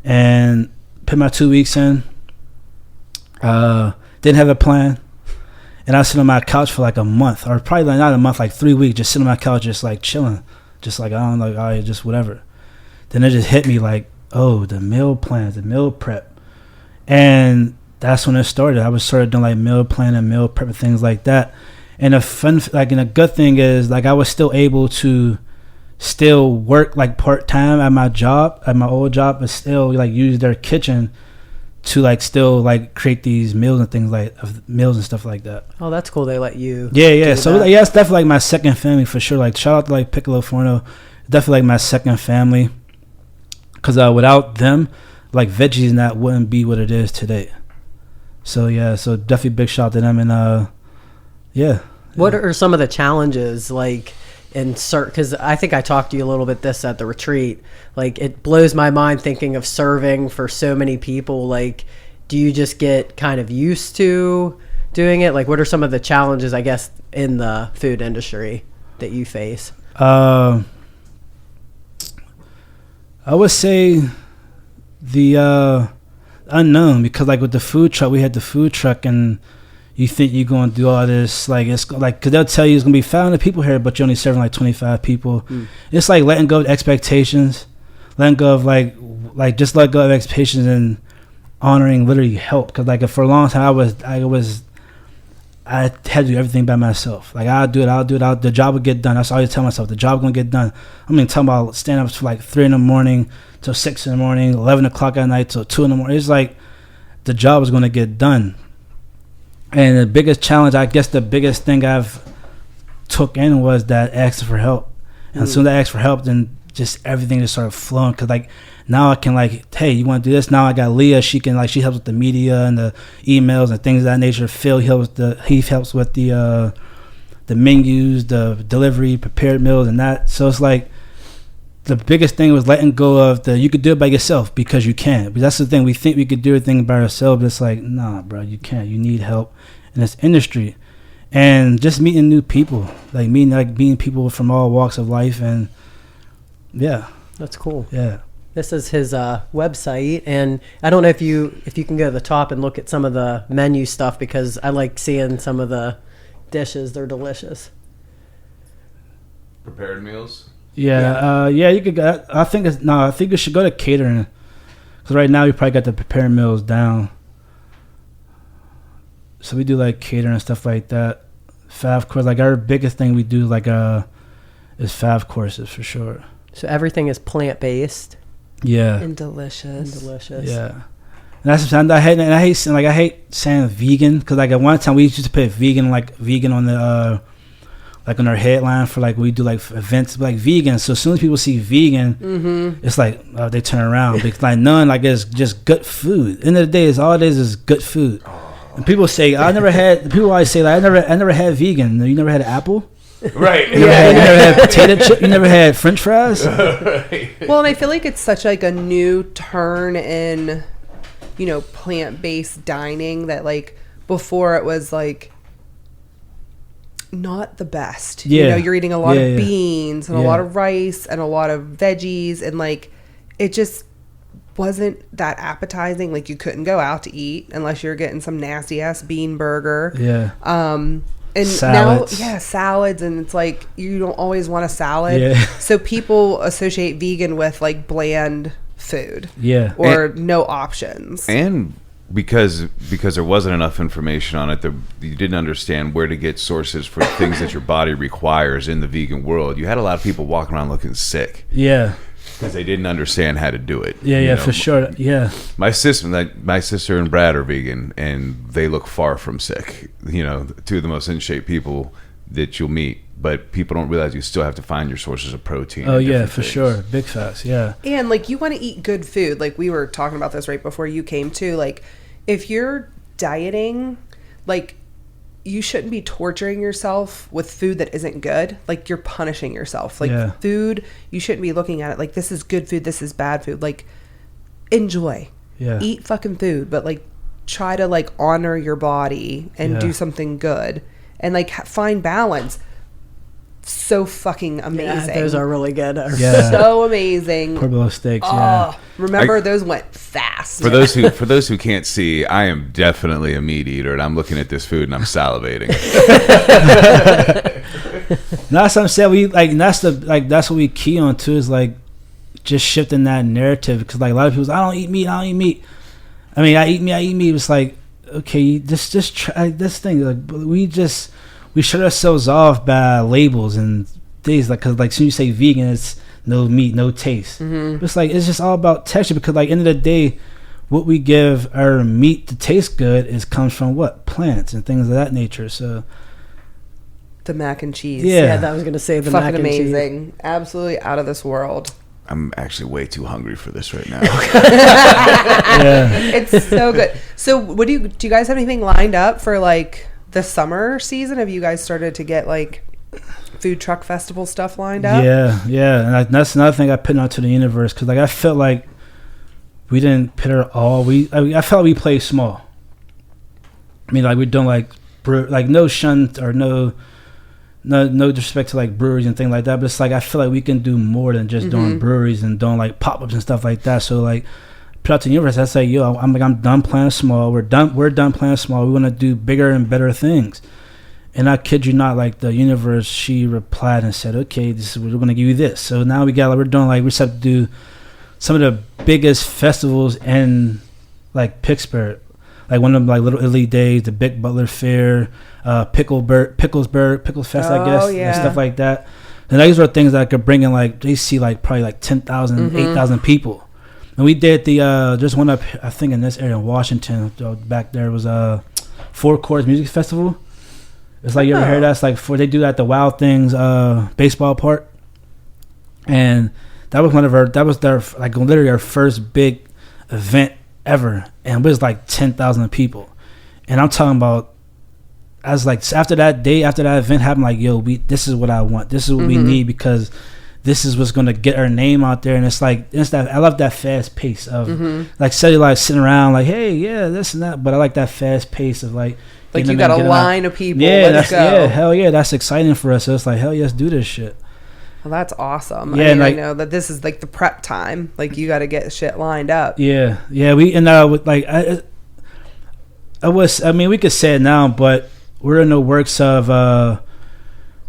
Speaker 2: and put my 2 weeks in. Didn't have a plan. And I sit on my couch for like a month, or probably like not a month, like 3 weeks, just sitting on my couch, just like chilling. Just like, I don't know, all right, just whatever. Then it just hit me like, oh, the meal plans, the meal prep. And that's when it started. I was started doing like meal plan and meal prep and things like that. And a good thing is like I was still able to still work like part-time at my old job, but still like use their kitchen to like still like create these meals and things like meals and stuff like that.
Speaker 1: Oh, that's cool. They let you.
Speaker 2: Yeah. So yeah, it's definitely like my second family for sure. Like shout out to like Piccolo Forno, definitely like my second family. Because without them, like Veggies N wouldn't be what it is today. So yeah, so definitely big shout out to them. And yeah.
Speaker 1: What are some of the challenges like? Because I think I talked to you a little bit this at the retreat. Like, it blows my mind thinking of serving for so many people. Like, do you just get kind of used to doing it? Like, what are some of the challenges, I guess, in the food industry that you face?
Speaker 2: I would say the unknown, because like with the food truck, we had the food truck, and you think you're going to do all this, like, it's like, because they'll tell you it's going to be 500 people here, but you're only serving like 25 people. It's like letting go of expectations, letting go of like just let go of expectations and honoring literally help. Because like for a long time I had to do everything by myself. Like I'll do it, the job will get done. That's all I always tell myself, the job going to get done. I'm talking about stand up for like 3 a.m. till 6 a.m, 11 o'clock at night till 2 a.m. It's like the job is going to get done. And the biggest challenge, I guess the biggest thing I've took in was that asking for help. And as soon as I asked for help, then just everything just started flowing. Because like now I can like, hey, you want to do this? Now I got Leah. She can like, she helps with the media and the emails and things of that nature. Phil he helps with the menus, the delivery, prepared meals, and that. So it's like the biggest thing was letting go of you could do it by yourself because you can. But that's the thing. We think we could do everything by ourselves. But it's like, nah, bro, you can't. You need help in this industry. And just meeting new people, like meeting people from all walks of life. And yeah.
Speaker 1: That's cool.
Speaker 2: Yeah.
Speaker 1: This is his website, and I don't know if you can go to the top and look at some of the menu stuff, because I like seeing some of the dishes. They're delicious.
Speaker 4: Prepared meals.
Speaker 2: Yeah. You could. I think you should go to catering, because right now we probably got the prepared meals down. So we do like catering and stuff like that. 5 course, like our biggest thing we do like is 5 courses for sure.
Speaker 1: So everything is plant-based.
Speaker 2: Yeah.
Speaker 3: And delicious.
Speaker 2: Yeah. And that's I hate saying vegan, because like at one time we used to put vegan on the like on our headline for like we do like events like vegan. So as soon as people see vegan, it's like they turn around, because like none, like it's just good food. End of the day, all it is good food. And people say people always say like I never had vegan. You never had an apple?
Speaker 4: Right.
Speaker 2: You never had potato chip. You never had French fries.
Speaker 4: Right.
Speaker 3: Well, and I feel like it's such like a new turn in, plant-based dining, that like before it was like not the best.
Speaker 2: Yeah.
Speaker 3: You're eating a lot of beans and a lot of rice and a lot of veggies, and like it just wasn't that appetizing. Like you couldn't go out to eat unless you're getting some nasty ass bean burger.
Speaker 2: Yeah.
Speaker 3: And
Speaker 2: salads.
Speaker 3: now, salads, and it's like you don't always want a salad.
Speaker 2: Yeah.
Speaker 3: So people associate vegan with like bland food.
Speaker 2: Yeah.
Speaker 3: Or no options.
Speaker 4: And because there wasn't enough information on it, you didn't understand where to get sources for things that your body requires in the vegan world. You had a lot of people walking around looking sick.
Speaker 2: Yeah.
Speaker 4: Because they didn't understand how to do it.
Speaker 2: Yeah, for sure. Yeah.
Speaker 4: My sister and Brad are vegan, and they look far from sick. Two of the most in shape people that you'll meet. But people don't realize you still have to find your sources of protein.
Speaker 2: Oh yeah, for sure. Big facts. Yeah.
Speaker 3: And like you want to eat good food. Like we were talking about this right before you came too. Like if you're dieting, like you shouldn't be torturing yourself with food that isn't good. Like you're punishing yourself. Like food, you shouldn't be looking at it like this is good food, this is bad food. Like enjoy.
Speaker 2: Yeah.
Speaker 3: Eat fucking food, but like try to like honor your body and do something good and like find balance. So fucking amazing.
Speaker 1: Yeah, those are really good.
Speaker 2: Yeah.
Speaker 3: So amazing.
Speaker 2: Portobello steaks.
Speaker 3: Remember those went fast.
Speaker 4: For those who can't see, I am definitely a meat eater, and I'm looking at this food and I'm salivating.
Speaker 2: That's what I'm saying. That's what we key on too, is like just shifting that narrative, because like a lot of people say, I don't eat meat. I mean, I eat meat. It's like, okay, just try this thing. Like we shut ourselves off by labels and things, like, because like soon you say vegan, it's no meat, no taste. It's like it's just all about texture, because like end of the day, what we give our meat to taste good comes from what? Plants and things of that nature. So
Speaker 3: the mac and cheese.
Speaker 2: Yeah,
Speaker 1: that was gonna say the
Speaker 3: fucking
Speaker 1: mac and
Speaker 3: amazing.
Speaker 1: cheese.
Speaker 3: Absolutely out of this world.
Speaker 4: I'm actually way too hungry for this right now.
Speaker 2: yeah.
Speaker 3: It's so good. So what do you guys have anything lined up for like the summer season? Have you guys started to get like food truck festival stuff lined up?
Speaker 2: Yeah, and that's another thing I put out to the universe, because like I felt like we didn't put our all. I felt like we played small. I mean, like we're doing like no shunt or no disrespect to like breweries and things like that, but it's like I feel like we can do more than just doing breweries and doing like pop-ups and stuff like that. So like put out to the universe, I say, yo, I'm done playing small. We're done playing small. We want to do bigger and better things. And I kid you not, like the universe, she replied and said, okay, we're going to give you this. So now we're set to do some of the biggest festivals in like Pittsburgh, like one of them, like Little Italy Days, the Big Butler Fair, Pickles Fest, I guess, and stuff like that. And these are things that could bring in, like, they see like probably like 10,000, 8,000 people. And we did there's one up, I think in this area in Washington, back there was a 4 Chords Music Festival. It's like, you ever heard that? It's like they do that at the Wild Things baseball park. And that was their like literally our first big event ever, and it was like 10,000 people. And I'm talking about, I was like, after that event happened, like, yo, this is what I want, this is what we need, because this is what's gonna get our name out there. And it's like, I love that fast pace of like Cellulite sitting around like, hey, yeah, this and that, but I like that fast pace of like
Speaker 3: you got a line of people.
Speaker 2: Yeah,
Speaker 3: let's go.
Speaker 2: Yeah, hell yeah, that's exciting for us. So it's like, hell yeah, let's do this shit.
Speaker 3: Well, that's awesome.
Speaker 2: Yeah,
Speaker 3: I mean,
Speaker 2: like,
Speaker 3: I know that this is like the prep time. Like, you got to get shit lined up.
Speaker 2: Yeah, we and like I mean, we could say it now, but we're in the works of.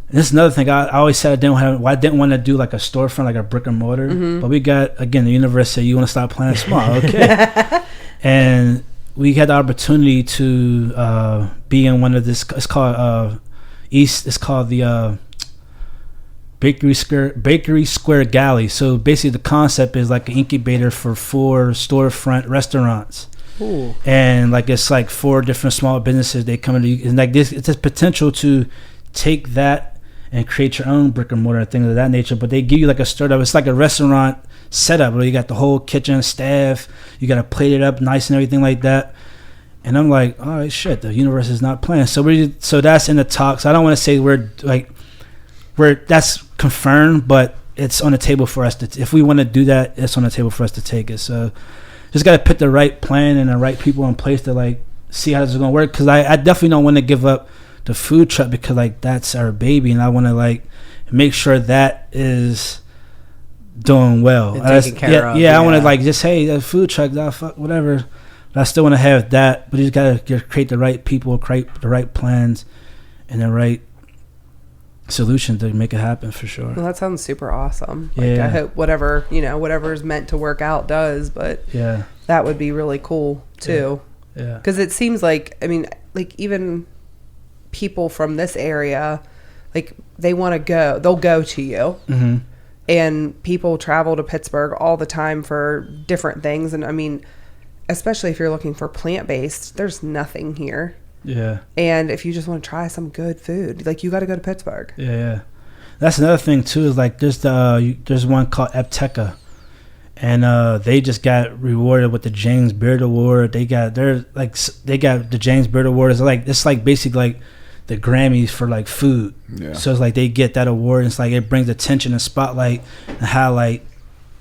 Speaker 2: This is another thing. I always said I didn't want to do like a storefront, like a brick and mortar. But we got, again, the universe said, you want to start playing small, okay? And we had the opportunity to be in one of this. It's called It's called the Bakery Square Galley. So basically, the concept is like an incubator for 4 storefront restaurants. Ooh. And like it's like 4 different small businesses. They come into, and like this, it's a potential to take that and create your own brick and mortar and things of that nature. But they give you like a startup. It's like a restaurant setup where you got the whole kitchen staff, you got to plate it up nice and everything like that. And I'm like, all right, shit, the universe is not playing. So that's in the talks. I don't want to say we're that's confirmed, but it's on the table for us to, if we want to do that, it's on the table for us to take it. So just got to put the right plan and the right people in place to like see how this is going to work. Because I definitely don't want to give up the food truck, because like that's our baby, and I want to like make sure that is doing well.
Speaker 1: I
Speaker 2: want to like just, hey, the food truck, whatever. But I still want to have that. But you just gotta create the right people, create the right plans, and the right solution to make it happen for sure.
Speaker 3: Well, that sounds super awesome. Like, I hope whatever is meant to work out does. But yeah, that would be really cool too. Yeah, because it seems like, I mean, like even people from this area, like they'll go to you. And people travel to Pittsburgh all the time for different things. And I mean, especially if you're looking for plant-based, there's nothing here. Yeah. And if you just want to try some good food, like, you got to go to Pittsburgh.
Speaker 2: Yeah. That's another thing too, is like there's one called Apteca, and they just got rewarded with the James Beard Award. They got the James Beard Award. It's like basically like the Grammys for like food. Yeah. So it's like they get that award, and it's like it brings attention and spotlight and highlight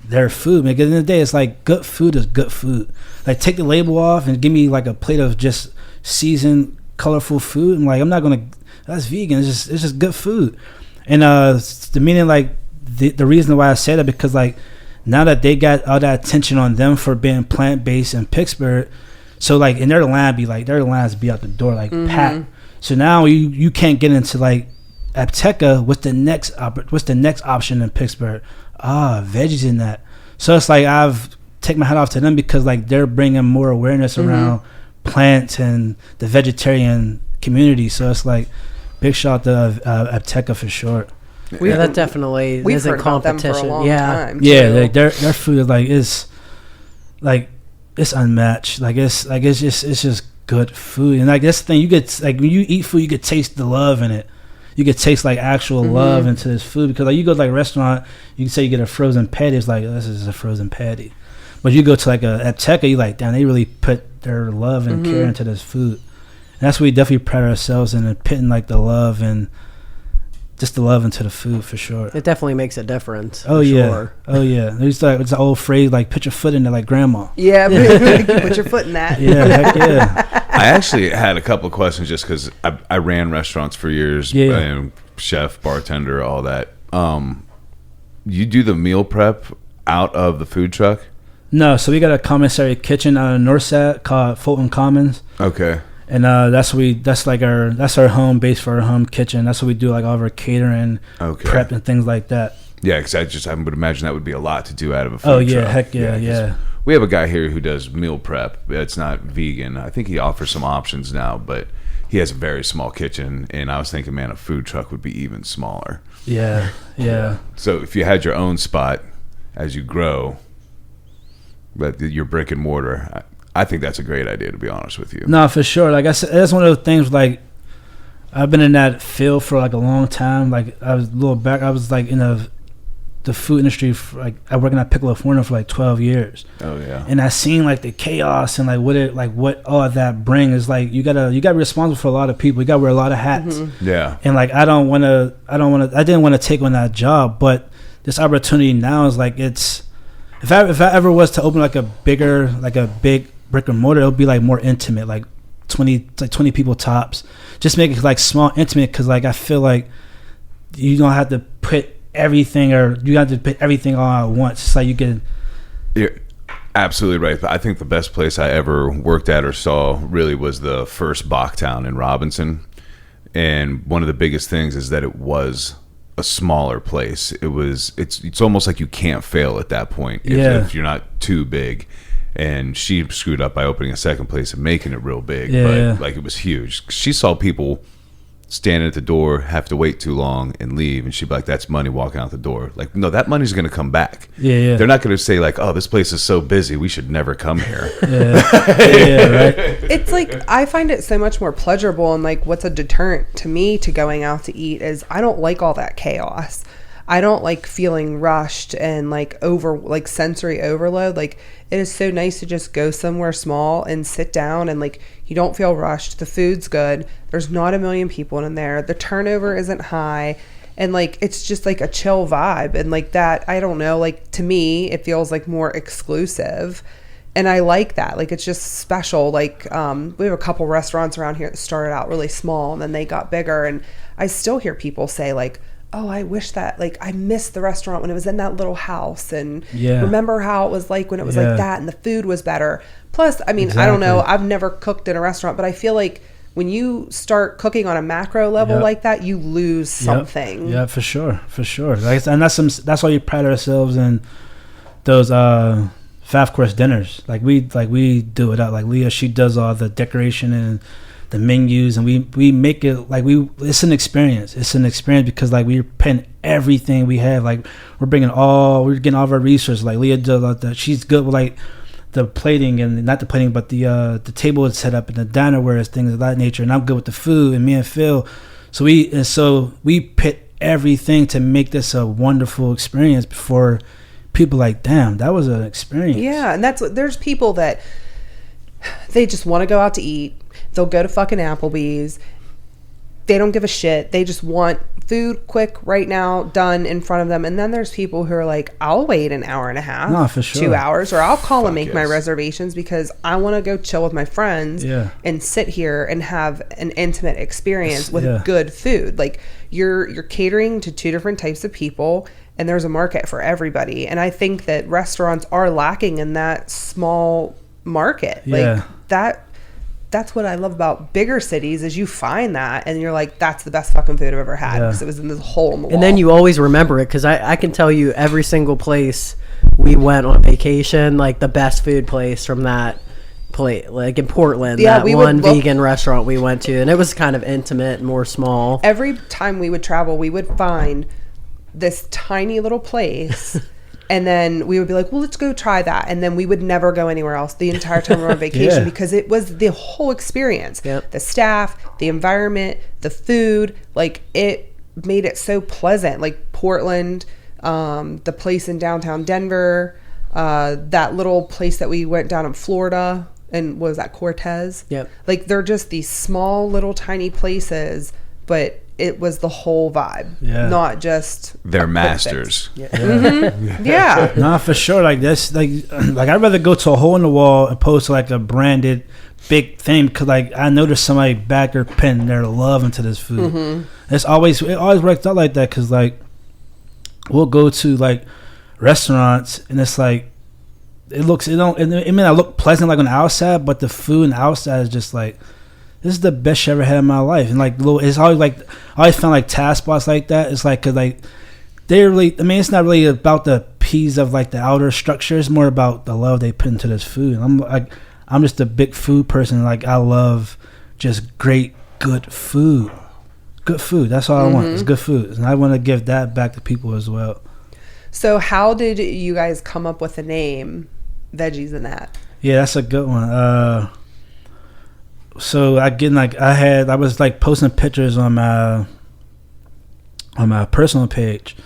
Speaker 2: their food. Because at the end of the day, it's like good food is good food. Like, take the label off and give me like a plate of just seasoned, colorful food. I'm like, I'm not gonna. That's vegan. It's just good food. And the meaning, like the reason why I say that, because like now that they got all that attention on them for being plant based in Pittsburgh, so like in their lines be out the door like packed. So now you can't get into like Apteca. What's the next option in Pittsburgh? Veggies in that. So it's like I've taken my hat off to them, because like they're bringing more awareness around plants and the vegetarian community. So it's like big shout out to Apteca for sure.
Speaker 1: That definitely is a competition.
Speaker 3: For a long time,
Speaker 2: like their food is it's unmatched. It's just good food. And like that's the thing, you get like when you eat food, you could taste the love in it. You could taste like actual love into this food, because like you go to like a restaurant, you can say you get a frozen patty, it's like, oh, this is a frozen patty. But you go to like a Apteca, you like, damn, they really put their love and care into this food. And that's what we definitely pride ourselves in, and putting like the love and just the love into the food for sure.
Speaker 1: It definitely makes a difference.
Speaker 2: Oh yeah. Sure. Oh yeah. There's like, it's an old phrase like, put your foot in it like grandma.
Speaker 3: Yeah, put your foot in that.
Speaker 2: Yeah, heck yeah.
Speaker 4: I actually had a couple of questions, just because I ran restaurants for years, and chef, bartender, all that. You do the meal prep out of the food truck?
Speaker 2: No, so we got a commissary kitchen on the north side called Fulton Commons. Okay. And that's our home base for our home kitchen. That's what we do, like all of our catering, prep, and things like that.
Speaker 4: Yeah, because I would imagine that would be a lot to do out of a food truck.
Speaker 2: Heck yeah.
Speaker 4: We have a guy here who does meal prep. It's not vegan. I think he offers some options now, but he has a very small kitchen. And I was thinking, man, a food truck would be even smaller. Yeah. So if you had your own spot as you grow, but your brick and mortar, I think that's a great idea, to be honest with you.
Speaker 2: No, for sure. Like I said, that's one of those things, like, I've been in that field for like a long time. Like, I was a little back. I was like in the food industry. I worked in that Piccolo Forno for like 12 years.
Speaker 4: Oh yeah.
Speaker 2: And I seen like the chaos and like what all of that bring is like you gotta be responsible for a lot of people. You gotta wear a lot of hats.
Speaker 4: Yeah.
Speaker 2: And like I didn't want to take on that job, but this opportunity now is like it's if I ever was to open like a big brick and mortar, it'll be like more intimate, like 20 people tops. Just make it like small, intimate, because like I feel like you don't have to put everything, or you have to put everything all at once. It's like you can.
Speaker 4: You're absolutely right. I think the best place I ever worked at or saw really was the first Bachtown in Robinson, and one of the biggest things is that it was a smaller place. It's almost like you can't fail at that point if you're not too big. And she screwed up by opening a second place and making it real big, but like it was huge. She saw people standing at the door, have to wait too long and leave, and she'd be like, "That's money walking out the door." Like, no, that money's going to come back. Yeah. They're not going to say like, "Oh, this place is so busy, we should never come here."
Speaker 2: Right.
Speaker 3: It's like I find it so much more pleasurable, and like what's a deterrent to me to going out to eat is I don't like all that chaos. I don't like feeling rushed and like sensory overload. Like, it is so nice to just go somewhere small and sit down, and like you don't feel rushed. The food's good. There's not a million people in there. The turnover isn't high, and like it's just like a chill vibe. And like that, I don't know, like to me it feels like more exclusive, and I like that. Like, it's just special. Like we have a couple restaurants around here that started out really small and then they got bigger, and I still hear people say like, "Oh, I wish that, like, I missed the restaurant when it was in that little house, and remember how it was like when it was like that, and the food was better." Plus, I mean, I don't know, I've never cooked in a restaurant, but I feel like when you start cooking on a macro level like that, you lose something.
Speaker 2: Yeah, for sure. And that's why we pride ourselves in those 5-course dinners. Like we do it out. Like Leah, she does all the decoration and the menus, and we make it like it's an experience because like we're putting everything we have. Like we're getting all of our resources. Like Leah does all that. She's good with like the plating, and not the plating, but the table is set up and the dinerware, things of that nature. And I'm good with the food, and me and Phil, so we pit everything to make this a wonderful experience for people. Like, damn, that was an experience.
Speaker 3: Yeah. And there's people that they just want to go out to eat. They'll go to fucking Applebee's. They don't give a shit. They just want food quick, right now, done in front of them. And then there's people who are like, I'll wait an hour and a half,
Speaker 2: no, for sure,
Speaker 3: 2 hours, or I'll call and make my reservations because I want to go chill with my friends and sit here and have an intimate experience with good food. Like, you're catering to two different types of people, and there's a market for everybody. And I think that restaurants are lacking in that small market. Like, that's what I love about bigger cities is you find that and you're like, that's the best fucking food I've ever had because it was in this hole in the wall.
Speaker 1: And then you always remember it, because I can tell you every single place we went on vacation, like the best food place from that place, like in Portland, that one vegan restaurant we went to, and it was kind of intimate and more small.
Speaker 3: Every time we would travel, we would find this tiny little place and then we would be like, well, let's go try that. And then we would never go anywhere else the entire time we were on vacation because it was the whole experience. The staff, the environment, the food, like it made it so pleasant. Like Portland, the place in downtown Denver, that little place that we went down in Florida, and what was that, Cortez? Like they're just these small little tiny places, but it was the whole vibe, not just
Speaker 4: they're masters.
Speaker 2: Nah, for sure. Like this, like I'd rather go to a hole in the wall opposed to like a branded big thing, because like I know there's somebody back there putting their love into this food. It always works out like that, because like we'll go to like restaurants and it's like it may not look pleasant like on the outside, but the food on the outside is just like, this is the best shit I ever had in my life. And like it's always like, I always found like task spots like that. It's like, cause like they're really, I mean, it's not really about the piece of like the outer structure. It's more about the love they put into this food. And I'm just a big food person. Like I love just great, good food. Good food. That's all I want. It's good food. And I want to give that back to people as well. So
Speaker 3: how did you guys come up with the name Veggies N?
Speaker 2: Yeah, that's a good one. So I was like posting pictures on my personal page,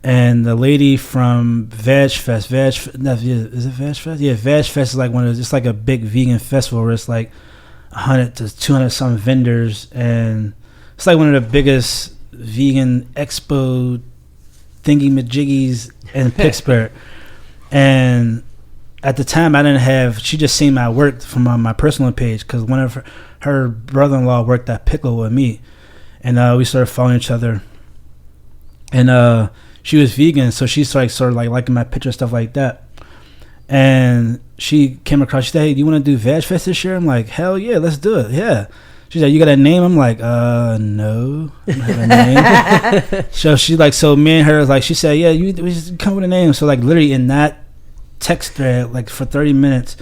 Speaker 2: And the lady from Veg Fest, is it Veg Fest? Yeah, Veg Fest is like one of those, it's like a big vegan festival where it's like 100 to 200 some vendors, and it's like one of the biggest vegan expo thingy-majiggies in Pittsburgh. And at the time, she just seen my work from my personal page, because one of her brother-in-law worked at Pickle with me, and we started following each other. And she was vegan, so she started sort of like liking my picture, stuff like that. And she came across, she said, "Hey, do you want to do Veg Fest this year?" I'm like, "Hell yeah, let's do it." Yeah. She's like, "You got a name?" I'm like, no, I don't have a name. So she like, so me and her was like, she said, "Yeah, we just come with a name." So like literally in that text thread, like for 30 minutes,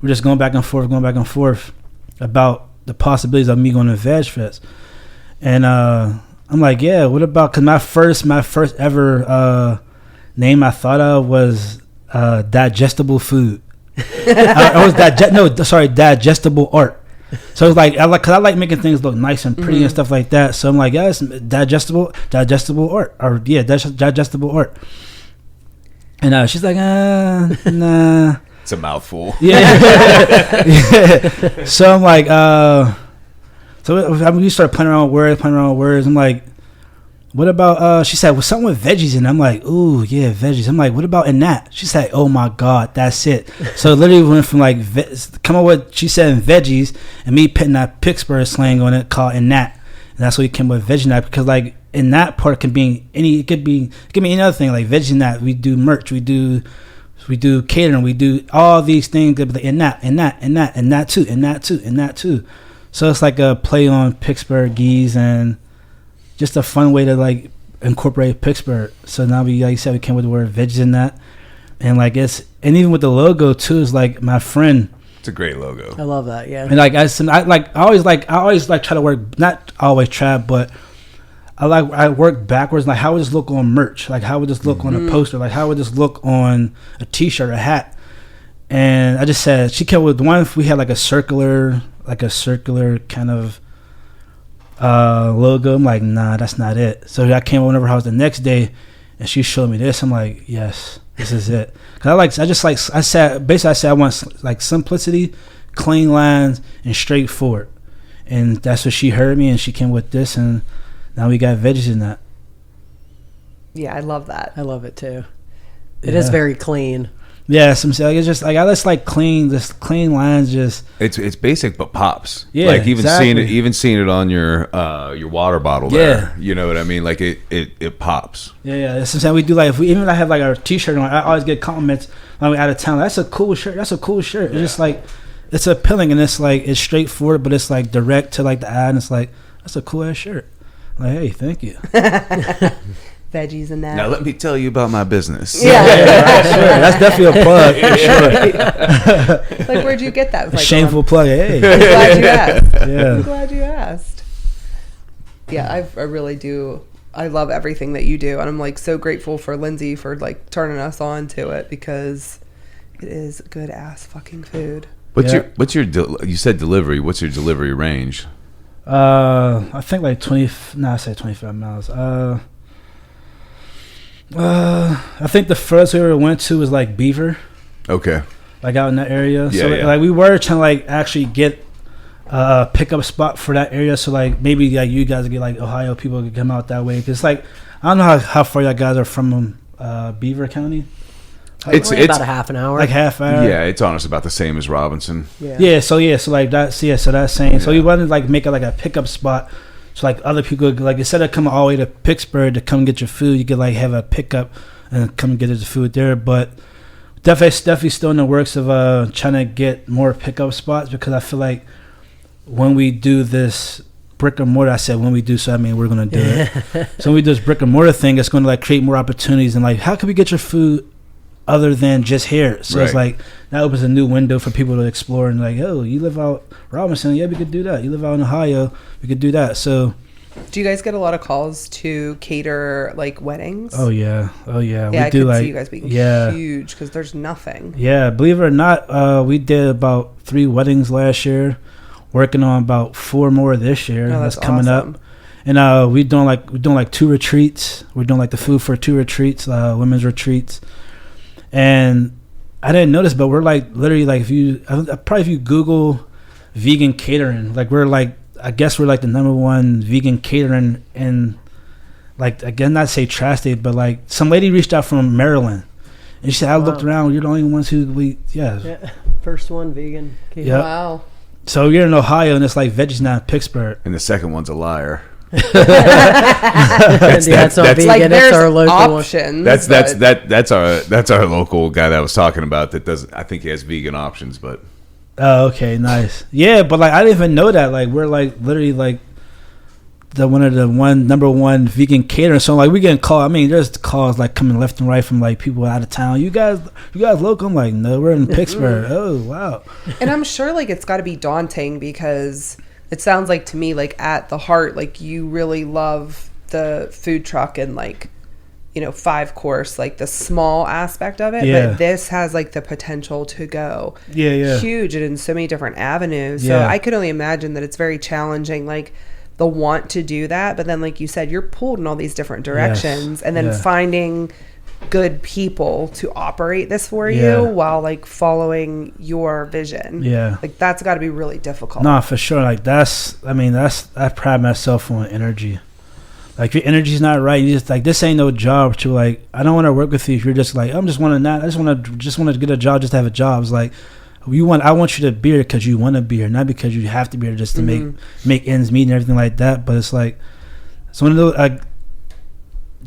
Speaker 2: we're just going back and forth about the possibilities of me going to Veg Fest. And I'm like, yeah, what about, because my first ever name I thought of was digestible food. Digestible art. So it's like, because I like making things look nice and pretty and stuff like that. So I'm like, yeah, it's digestible art, or yeah, digestible art. And she's like, nah.
Speaker 4: It's a mouthful.
Speaker 2: Yeah. Yeah. So I'm like, we started playing around with words. I'm like, what about, she said, well, something with veggies in it. I'm like, ooh, yeah, veggies. I'm like, what about in that? She said, oh my God, that's it. So literally went from like, come up with, she said in veggies, and me putting that Pittsburgh slang on it called in that. And that's what we came up with veggie nut, because like in that part can be it could be any other thing, like veggie nut. We do merch, we do catering, we do all these things in that too. So it's like a play on Pittsburghese and just a fun way to like incorporate Pittsburgh. So now like you said, we came with the word veggies in that, and like and even with the logo too, is like my friend.
Speaker 4: It's a great logo.
Speaker 1: I love that. Yeah.
Speaker 2: And like I always try to work, not always try, but I work backwards. Like how would this look on merch? Like how would this look on a poster? Like how would this look on a T-shirt, a hat? And I just said, she came with one. We had like a circular kind of logo. I'm like, nah, that's not it. So I came over her house the next day, and she showed me this. I'm like, yes, this is it. Cause I said I want like simplicity, clean lines, and straightforward. And that's what she heard me, and she came with this, and now we got veggies in that.
Speaker 3: Yeah, I love that.
Speaker 1: I love it too. It is very clean.
Speaker 2: Yeah, it's just like I just like clean lines. Just
Speaker 4: it's basic but pops.
Speaker 2: Yeah,
Speaker 4: like even
Speaker 2: exactly.
Speaker 4: seeing it on your water bottle there. Yeah, you know what I mean. Like it pops.
Speaker 2: Yeah. Sometimes we do like if we even I have like our T-shirt on. I always get compliments when we're out of town. That's a cool shirt. It's just like it's appealing, and it's like it's straightforward, but it's like direct to like the eye, and it's like that's a cool ass shirt. Like, hey, thank you.
Speaker 3: Veggies and that.
Speaker 4: Now let me tell you about my business.
Speaker 3: Yeah,
Speaker 2: right, sure. That's definitely a plug. Sure.
Speaker 3: Like, where'd you get that?
Speaker 2: Like, shameful plug. Hey,
Speaker 3: I'm glad you asked.
Speaker 2: Yeah,
Speaker 3: I'm glad you asked. Yeah, I really do. I love everything that you do, and I'm like so grateful for Lindsay for like turning us on to it, because it is good ass fucking food.
Speaker 4: What's your you said delivery? What's your delivery range?
Speaker 2: I think like 25 miles. I think the first we ever went to was like Beaver.
Speaker 4: Okay.
Speaker 2: Like out in that area.
Speaker 4: Yeah,
Speaker 2: so
Speaker 4: yeah.
Speaker 2: like we were trying to like actually get a pickup spot for that area. So like maybe like you guys get like Ohio people could come out that way. Cause like I don't know how far y'all guys are from Beaver County.
Speaker 1: It's about a half an hour.
Speaker 2: Like half hour.
Speaker 4: Yeah, it's honestly about the same as Robinson.
Speaker 2: Yeah. So like that's so that's same. Yeah. So we wanted to like make it like a pickup spot. So like other people, like instead of coming all the way to Pittsburgh to come get your food, you could like have a pickup and come get the food there. But definitely still in the works of trying to get more pickup spots, because I feel like when we do this brick and mortar, I said when we do, so I mean we're gonna do it. So when we do this brick and mortar thing, it's gonna like create more opportunities, and like how can we get your food other than just here? So It's like that opens a new window for people to explore, and like, oh, you live out Robinson, yeah, we could do that. You live out in Ohio, we could do that. So
Speaker 3: do you guys get a lot of calls to cater like weddings?
Speaker 2: Oh yeah,
Speaker 3: yeah,
Speaker 2: we
Speaker 3: I
Speaker 2: do,
Speaker 3: could
Speaker 2: like,
Speaker 3: see you guys being huge, because there's nothing.
Speaker 2: Yeah, believe it or not, we did about 3 weddings last year, working on about 4 more this year.
Speaker 3: Oh, that's
Speaker 2: coming
Speaker 3: awesome.
Speaker 2: up. And we're doing like 2 retreats. We're doing like the food for 2 retreats, women's retreats. And I didn't notice, but we're like literally like if you Google vegan catering, like we're like, I guess we're like the #1 vegan catering in, like, again, not say tri-state, but like some lady reached out from Maryland, and she said, I looked around, you're the only ones who
Speaker 1: yeah, first one vegan catering.
Speaker 2: Yep.
Speaker 3: Wow.
Speaker 2: So we're in Ohio, and it's like Veggies N in Pittsburgh.
Speaker 4: And the second one's a liar.
Speaker 1: That's not vegan.
Speaker 3: Like,
Speaker 1: That's our local
Speaker 3: options.
Speaker 4: That's our local guy that I was talking about. That doesn't. I think he has vegan options, but.
Speaker 2: Oh, okay, nice. Yeah, but like I didn't even know that. Like we're like literally like the #1 vegan catering. So like we getting called. I mean, there's calls like coming left and right from like people out of town. You guys local? I'm like, no, we're in Pittsburgh. Oh, wow.
Speaker 3: And I'm sure like it's got to be daunting because it sounds like to me like at the heart like you really love the food truck and like, you know, 5-course, like the small aspect of it.
Speaker 2: Yeah.
Speaker 3: But this has like the potential to go
Speaker 2: Yeah.
Speaker 3: huge and in so many different avenues.
Speaker 2: Yeah.
Speaker 3: So I could only imagine that it's very challenging, like the want to do that. But then, like you said, you're pulled in all these different directions, and then finding good people to operate this for you while like following your vision.
Speaker 2: Yeah.
Speaker 3: Like that's got to be really difficult.
Speaker 2: No, for sure. Like I pride myself on energy. Like, if your energy's not right, you just like, this ain't no job. To like, I don't want to work with you if you're just like, I just want to get a job just to have a job. It's like, I want you to be here because you want to be here, not because you have to be here just to make ends meet and everything like that. But it's like, it's one of those, like,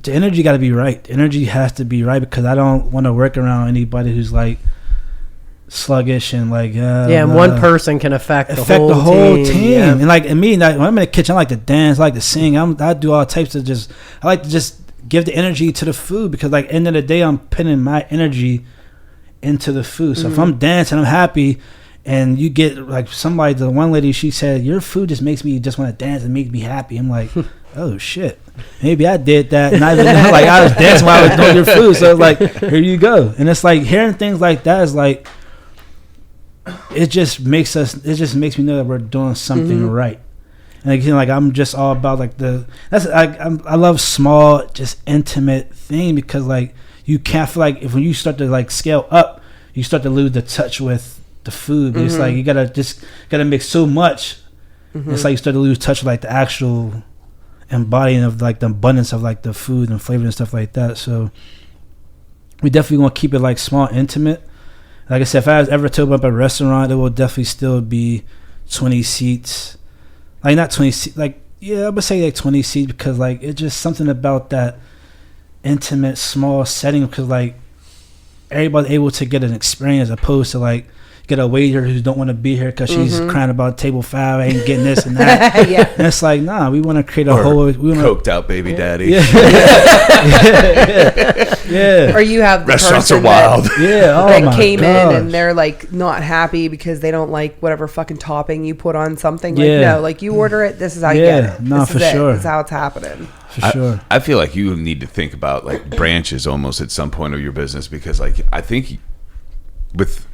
Speaker 2: the energy got to be right. The energy has to be right because I don't want to work around anybody who's like sluggish and like
Speaker 1: and one person can affect the whole team.
Speaker 2: Yeah. And like, and me, like, when I'm in the kitchen, I like to dance, I like to sing. I do all types of I like to just give the energy to the food because like end of the day I'm putting my energy into the food. So if I'm dancing, I'm happy, and you get like somebody, the one lady, she said, your food just makes me just want to dance and makes me happy. I'm like, oh shit, maybe I did that, and I even know, like I was dancing while I was doing your food. So it's like, here you go. And it's like hearing things like that is like, it just makes me know that we're doing something right. And again, like I'm just all about like I love small, just intimate thing because like you can't feel like when you start to like scale up, you start to lose the touch with the food. But it's like you gotta mix so much. It's like you start to lose touch with like the actual embodying of like the abundance of like the food and flavor and stuff like that. So we definitely gonna keep it like small, intimate. Like I said, if I was ever to open up a restaurant, it will definitely still be 20 seats. Like, not 20 seats. Like, yeah, I would say like 20 seats because, like, it's just something about that intimate, small setting because, like, everybody's able to get an experience as opposed to, like, get a waiter who don't want to be here because she's crying about table 5, ain't getting this and that. And it's like, nah, we want to create a whole...
Speaker 4: Coked out baby daddy.
Speaker 2: Yeah.
Speaker 3: Or you have the
Speaker 4: restaurants
Speaker 3: person
Speaker 4: are wild.
Speaker 3: That came in and they're like not happy because they don't like whatever fucking topping you put on something. Like, no, like you order it, this is how you get it.
Speaker 2: No,
Speaker 3: this
Speaker 2: for
Speaker 3: is
Speaker 2: sure.
Speaker 3: This is how it's happening.
Speaker 2: For sure.
Speaker 4: I feel like you need to think about like branches almost at some point of your business because like I think with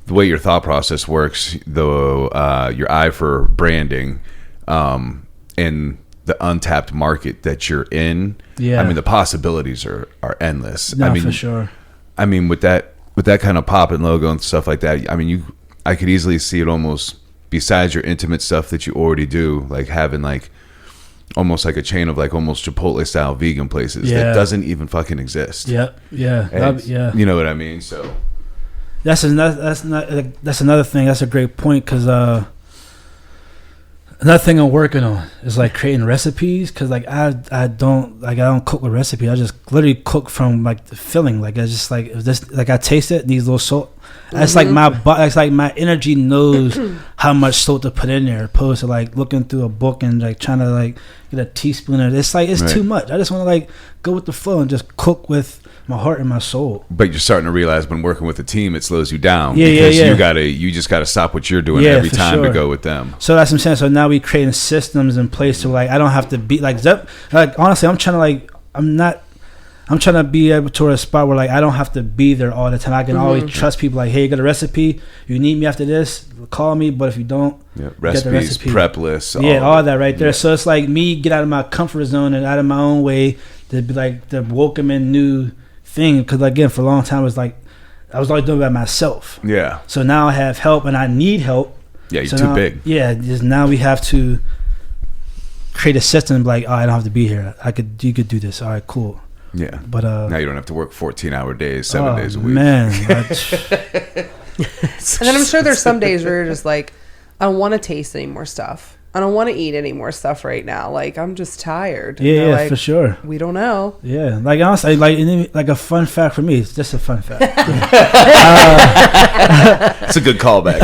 Speaker 4: the way your thought process works, though, your eye for branding, and the untapped market that you're in, I mean, the possibilities are endless.
Speaker 2: No,
Speaker 4: I mean,
Speaker 2: for sure.
Speaker 4: I mean, with that kind of pop and logo and stuff like that, I mean, I could easily see it almost besides your intimate stuff that you already do, like having like almost like a chain of like almost Chipotle style vegan places that doesn't even fucking exist.
Speaker 2: Yeah.
Speaker 4: You know what I mean? So.
Speaker 2: That's another thing. That's a great point because another thing I'm working on is like creating recipes because like I don't cook with recipes. I just literally cook from like the filling. Like I just like if this like I taste it, needs a little salt. That's like my energy knows how much salt to put in there, opposed to like looking through a book and like trying to like get a teaspoon of it. It's like it's too much. I just want to like go with the flow and just cook with my heart and my soul.
Speaker 4: But you're starting to realize when working with a team, it slows you down because you just gotta stop what you're doing every time to go with them.
Speaker 2: So that's what I'm saying. So now we creating systems in place to like I don't have to be like that. Like honestly, I'm trying to like I'm trying to be able to a spot where like I don't have to be there all the time. I can always trust people. Like, hey, you got a recipe? You need me after this? Call me. But if you don't,
Speaker 4: recipes, prep lists,
Speaker 2: all that right there. Yeah. So it's like me get out of my comfort zone and out of my own way to be like to welcome in new thing. Because again, for a long time, it was like I was always doing it by myself.
Speaker 4: Yeah.
Speaker 2: So now I have help and I need help.
Speaker 4: Yeah, you're too big.
Speaker 2: Yeah, just now we have to create a system like, oh, I don't have to be here. You could do this. All right, cool.
Speaker 4: Yeah,
Speaker 2: but
Speaker 4: now you don't have to work 14-hour days, 7 days a week.
Speaker 2: Man,
Speaker 3: and then I'm sure there's some days where you're just like, I don't want to taste any more stuff. I don't want to eat any more stuff right now. Like, I'm just tired.
Speaker 2: Yeah,
Speaker 3: like,
Speaker 2: for sure.
Speaker 3: We don't know.
Speaker 2: Yeah, like honestly, like a fun fact for me. It's just a fun fact.
Speaker 4: It's a good callback.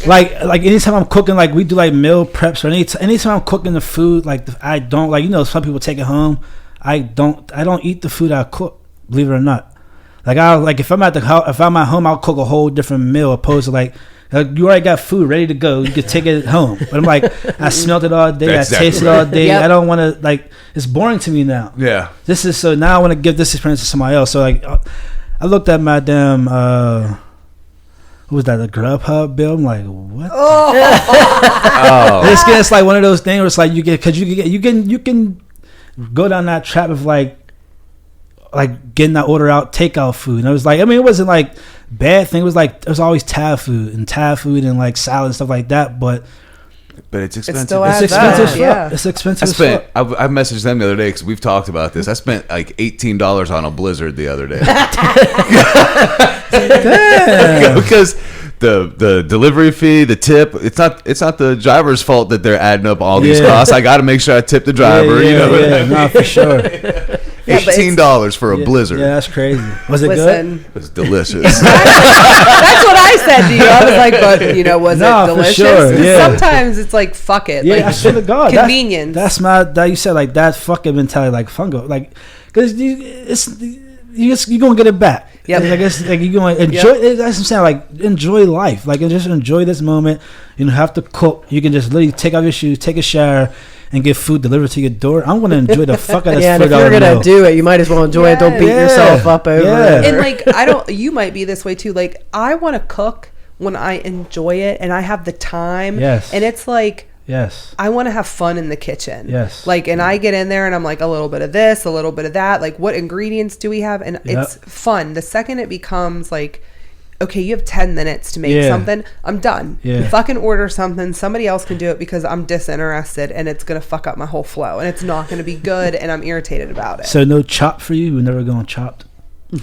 Speaker 2: like anytime I'm cooking, like we do like meal preps, or anytime I'm cooking the food, like I don't like some people take it home. I don't eat the food I cook, believe it or not. Like if I'm at home, I'll cook a whole different meal opposed to like you already got food ready to go, you can take it home. But I'm like, I smelled it all day, I tasted it all day. Yep. I don't want to like, it's boring to me now.
Speaker 4: Yeah.
Speaker 2: So now I want to give this experience to somebody else. So like, I looked at my damn what was that, the Grubhub bill? I'm like, what? It's like one of those things where it's like you can go down that trap of like getting that order out, takeout food. And it was like, I mean, it wasn't like bad thing. It was like, there was always Thai food and like salad and stuff like that. But
Speaker 4: it's expensive.
Speaker 2: It's expensive. Yeah. It's expensive.
Speaker 4: I messaged them the other day because we've talked about this. I spent like $18 on a Blizzard the other day. Because the delivery fee, the tip, it's not the driver's fault that they're adding up all these costs. I got to make sure I tip the driver.
Speaker 2: No, for sure.
Speaker 4: $18 for a Blizzard.
Speaker 2: Yeah, that's crazy. Was it good?
Speaker 4: It was delicious.
Speaker 3: That's what I said to you. I was like, but was it delicious? For sure, yeah. Sometimes it's like, fuck it.
Speaker 2: Yeah,
Speaker 3: like,
Speaker 2: I swear to God.
Speaker 3: Convenience.
Speaker 2: That you said like that fucking mentality, like fungo, like because you're gonna get it back. Yeah, I guess like you're gonna enjoy. That's what I'm saying. Like enjoy life. Like just enjoy this moment. You don't have to cook. You can just literally take off your shoes, take a shower, and get food delivered to your door. I'm gonna enjoy the fuck out of this.
Speaker 1: Yeah, and if you're gonna do it, you might as well enjoy it. Don't beat yourself up over it.
Speaker 3: And like you might be this way too. Like I want to cook when I enjoy it and I have the time.
Speaker 2: Yes.
Speaker 3: And it's like.
Speaker 2: Yes.
Speaker 3: I want to have fun in the kitchen.
Speaker 2: Yes.
Speaker 3: Like, and I get in there and I'm like, a little bit of this, a little bit of that. Like, what ingredients do we have? And it's fun. The second it becomes like, okay, you have 10 minutes to make something, I'm done. Yeah. You fucking order something. Somebody else can do it because I'm disinterested and it's going to fuck up my whole flow. And it's not going to be good and I'm irritated about it.
Speaker 2: So no chop for you? You would never go on Chopped?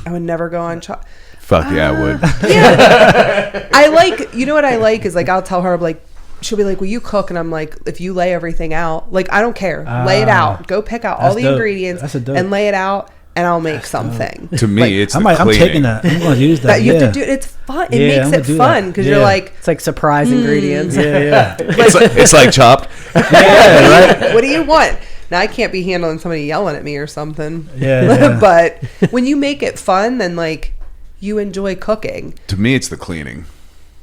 Speaker 3: I would never go on Chopped.
Speaker 4: Fuck yeah, I would.
Speaker 3: Yeah. I like, you know what I like is like, I'll tell her like, she'll be like, will you cook? And I'm like, if you lay everything out, like, I don't care. Lay it out. Go pick out all the ingredients and lay it out and I'll make something.
Speaker 4: To me, like, it's
Speaker 2: I'm taking that. I'm going to use that.
Speaker 3: You have to do it. It's fun. It makes it fun because you're like.
Speaker 1: It's like surprise ingredients.
Speaker 2: Yeah.
Speaker 4: It's like Chopped.
Speaker 3: Right? What do you want? Now, I can't be handling somebody yelling at me or something.
Speaker 2: Yeah.
Speaker 3: But when you make it fun, then like you enjoy cooking.
Speaker 4: To me, it's the cleaning.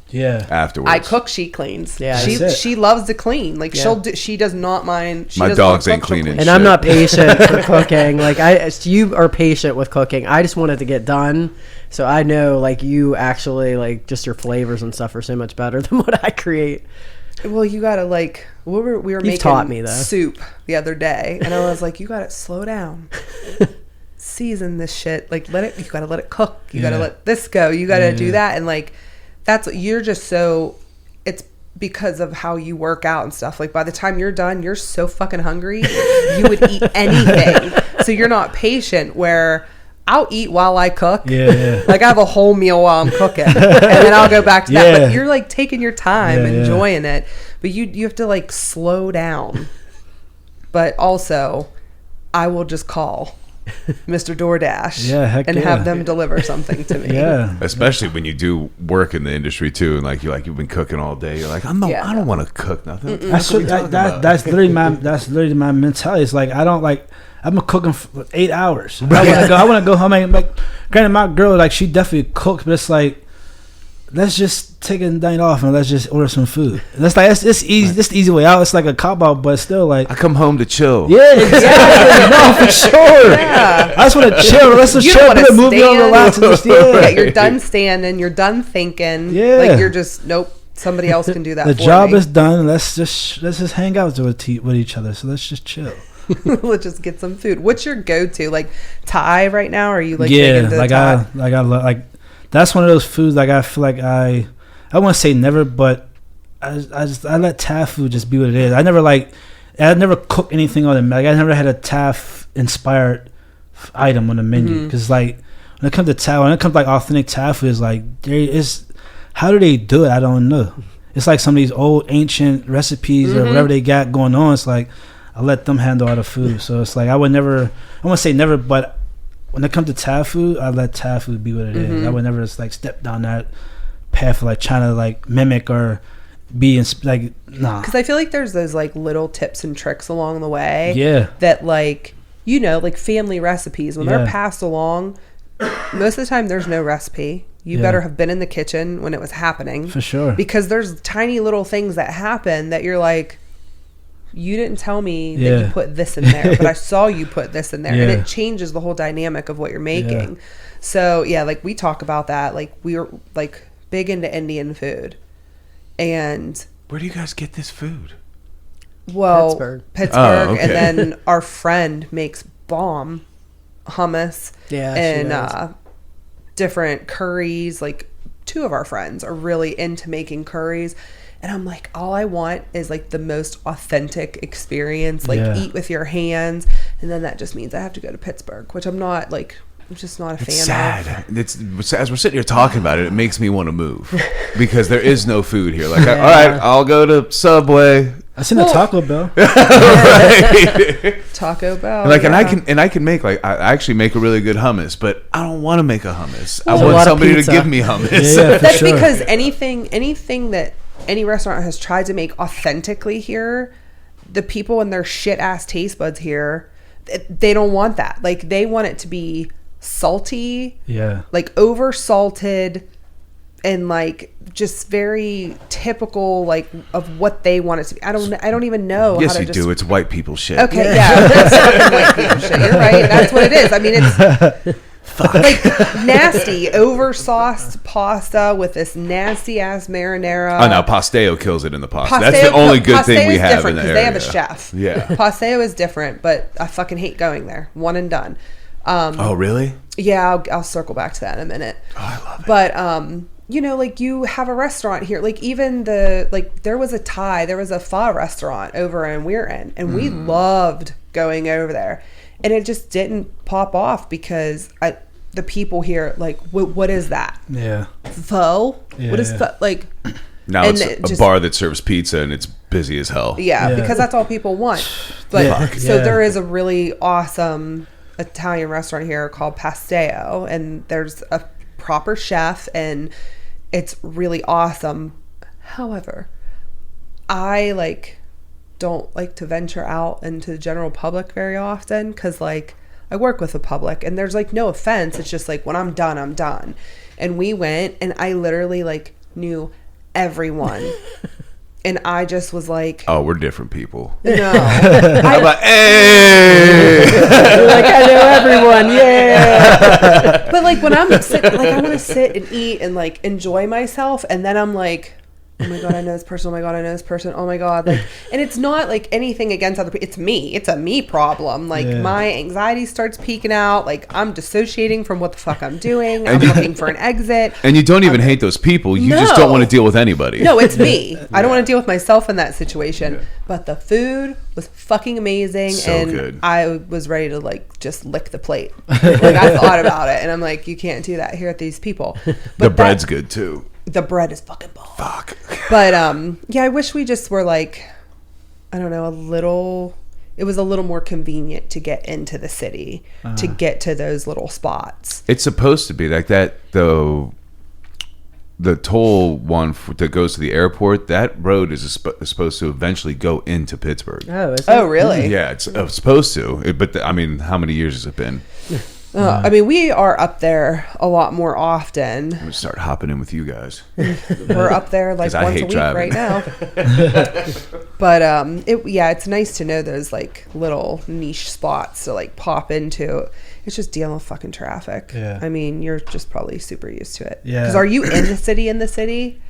Speaker 2: Yeah.
Speaker 4: Afterwards,
Speaker 3: I cook. She cleans.
Speaker 1: Yeah.
Speaker 3: She loves to clean. Like she does not mind.
Speaker 4: My dogs ain't cleaning.
Speaker 1: And I'm not patient for cooking. Like you are patient with cooking. I just want it to get done. So I know like you actually like just your flavors and stuff are so much better than what I create.
Speaker 3: Well, you gotta like we were making
Speaker 1: taught me, though.
Speaker 3: Soup the other day, and I was like, you gotta slow down. Season this shit. Like you gotta let it cook. You gotta let this go. You gotta do that, and like. That's you're just so it's because of how you work out and stuff. Like by the time you're done, you're so fucking hungry. You would eat anything. So you're not patient where I'll eat while I cook.
Speaker 2: Yeah.
Speaker 3: Like I have a whole meal while I'm cooking. And then I'll go back to that. But you're like taking your time, enjoying it. But you have to like slow down. But also I will just call Mr. DoorDash and have them deliver something to me.
Speaker 2: Yeah.
Speaker 4: Especially when you do work in the industry too, and like you've been cooking all day. You're like, I don't want to cook nothing.
Speaker 2: That's literally my mentality. It's like I'm cooking for 8 hours. I want to go home and make. Granted, my girl, like, she definitely cooks, but it's like let's just take a night off and let's just order some food. That's like it's easy. This the easy way out. It's like a cop out, but still like
Speaker 4: I come home to chill.
Speaker 2: Yeah, exactly. No, for sure.
Speaker 3: Yeah.
Speaker 2: I just want to chill. Let's just chill, put a movie on, relax, and just
Speaker 3: Yeah, you're done standing. You're done thinking.
Speaker 2: Yeah.
Speaker 3: Like you're just nope. Somebody else can do that.
Speaker 2: The
Speaker 3: for
Speaker 2: job
Speaker 3: me.
Speaker 2: is done. Let's just hang out with each other. So let's just chill.
Speaker 3: Let's just get some food. What's your go-to? Like Thai right now? Or are you like
Speaker 2: yeah,
Speaker 3: big into
Speaker 2: like
Speaker 3: Thai?
Speaker 2: I love like that's one of those foods like I feel like I won't say never, but I let Thai food just be what it is. I never cook anything on the menu. Like, I never had a Thai inspired item on the menu because like when it comes to Thai, when it comes to like authentic Thai food, is like there is how do they do it? I don't know. It's like some of these old ancient recipes or whatever they got going on. It's like I let them handle all the food. So it's like I won't say never, but when it comes to Thai food, I let Thai food be what it is. I would never just like step down that path of like trying to like mimic or be like nah.
Speaker 3: Because I feel like there's those like little tips and tricks along the way.
Speaker 2: Yeah.
Speaker 3: That like like family recipes when they're passed along. Most of the time, there's no recipe. You better have been in the kitchen when it was happening.
Speaker 2: For sure.
Speaker 3: Because there's tiny little things that happen that you're like, you didn't tell me that you put this in there, but I saw you put this in there. And it changes the whole dynamic of what you're making. Yeah. So, like we talk about that. Like we were like big into Indian food. And
Speaker 4: where do you guys get this food?
Speaker 3: Well, Pittsburgh.
Speaker 4: Oh, okay.
Speaker 3: And then our friend makes bomb hummus and different curries. Like 2 of our friends are really into making curries, and I'm like, all I want is like the most authentic experience, like eat with your hands. And then that just means I have to go to Pittsburgh, which I'm not like, I'm just not a fan
Speaker 4: sad. It's as we're sitting here talking about it makes me want to move because there is no food here. Like, all right, I'll go to Subway.
Speaker 2: I seen a Taco Bell.
Speaker 4: Right.
Speaker 3: Taco Bell.
Speaker 4: Like, and I can make like I actually make a really good hummus, but I don't want to make a hummus.
Speaker 1: Well,
Speaker 4: I want somebody to give me hummus.
Speaker 2: Yeah,
Speaker 3: that's sure. Because anything that any restaurant has tried to make authentically here, the people in their shit ass taste buds here, they don't want that. Like they want it to be salty, like over salted, and like just very typical like of what they want it to be. I don't even know.
Speaker 4: Yes,
Speaker 3: how to
Speaker 4: you do. It's white people shit.
Speaker 3: Okay, that's fucking white people shit. You're right. That's what it is. I mean, it's like nasty over sauced pasta with this nasty ass marinara.
Speaker 4: Oh no, Pasteo kills it in the pasta. That's the only good thing we have in the area.
Speaker 3: They have a chef.
Speaker 4: Yeah,
Speaker 3: Pasteo is different, but I fucking hate going there. One and done.
Speaker 4: Oh really?
Speaker 3: Yeah, I'll circle back to that in a minute.
Speaker 4: Oh, I love it.
Speaker 3: But like you have a restaurant here, like even there was a pho restaurant over in Weirton, and we loved going over there, and it just didn't pop off because the people here like what is that?
Speaker 2: Yeah.
Speaker 3: Pho?
Speaker 2: Yeah,
Speaker 3: what is pho? Like
Speaker 4: now it's a bar that serves pizza and it's busy as hell.
Speaker 3: Yeah, because that's all people want. But there is a really awesome Italian restaurant here called Pasteo, and there's a proper chef and it's really awesome. However, I don't like to venture out into the general public very often because I work with the public, and there's no offense, it's just when I'm done, I'm done. And we went, and I literally knew everyone. And I just was like,
Speaker 4: oh, we're different people.
Speaker 3: No.
Speaker 4: I'm like, hey.
Speaker 1: I know everyone, yeah.
Speaker 3: But when I'm sitting, I want to sit and eat and enjoy myself, and then I'm like, oh my god, I know this person. Oh my god, I know this person. Oh my god, and it's not anything against other people. It's me. It's a me problem. My anxiety starts peeking out. I'm dissociating from what the fuck I'm doing. I'm looking for an exit.
Speaker 4: And you don't even hate those people. You just don't want to deal with anybody.
Speaker 3: No, it's me. I don't want to deal with myself in that situation. Yeah. But the food was fucking amazing,
Speaker 4: so
Speaker 3: and
Speaker 4: good.
Speaker 3: I was ready to just lick the plate. I thought about it, and I'm like, you can't do that here at these people. But
Speaker 4: the bread's good too.
Speaker 3: The bread is fucking bomb.
Speaker 4: Fuck.
Speaker 3: But I wish we just were I don't know, it was a little more convenient to get into the city, to get to those little spots.
Speaker 4: It's supposed to be like that though. The toll one that goes to the airport, that road is supposed to eventually go into Pittsburgh.
Speaker 1: Oh, is it?
Speaker 3: Oh, really?
Speaker 4: Yeah, it's supposed to. But how many years has it been?
Speaker 3: I mean, we are up there a lot more often.
Speaker 4: I'm gonna start hopping in with you guys.
Speaker 3: We're up there like once a week right now. But it's nice to know those like little niche spots to like pop into. It's just dealing with fucking traffic.
Speaker 2: Yeah.
Speaker 3: I mean, you're just probably super used to it.
Speaker 2: Yeah.
Speaker 3: Because are you in the city?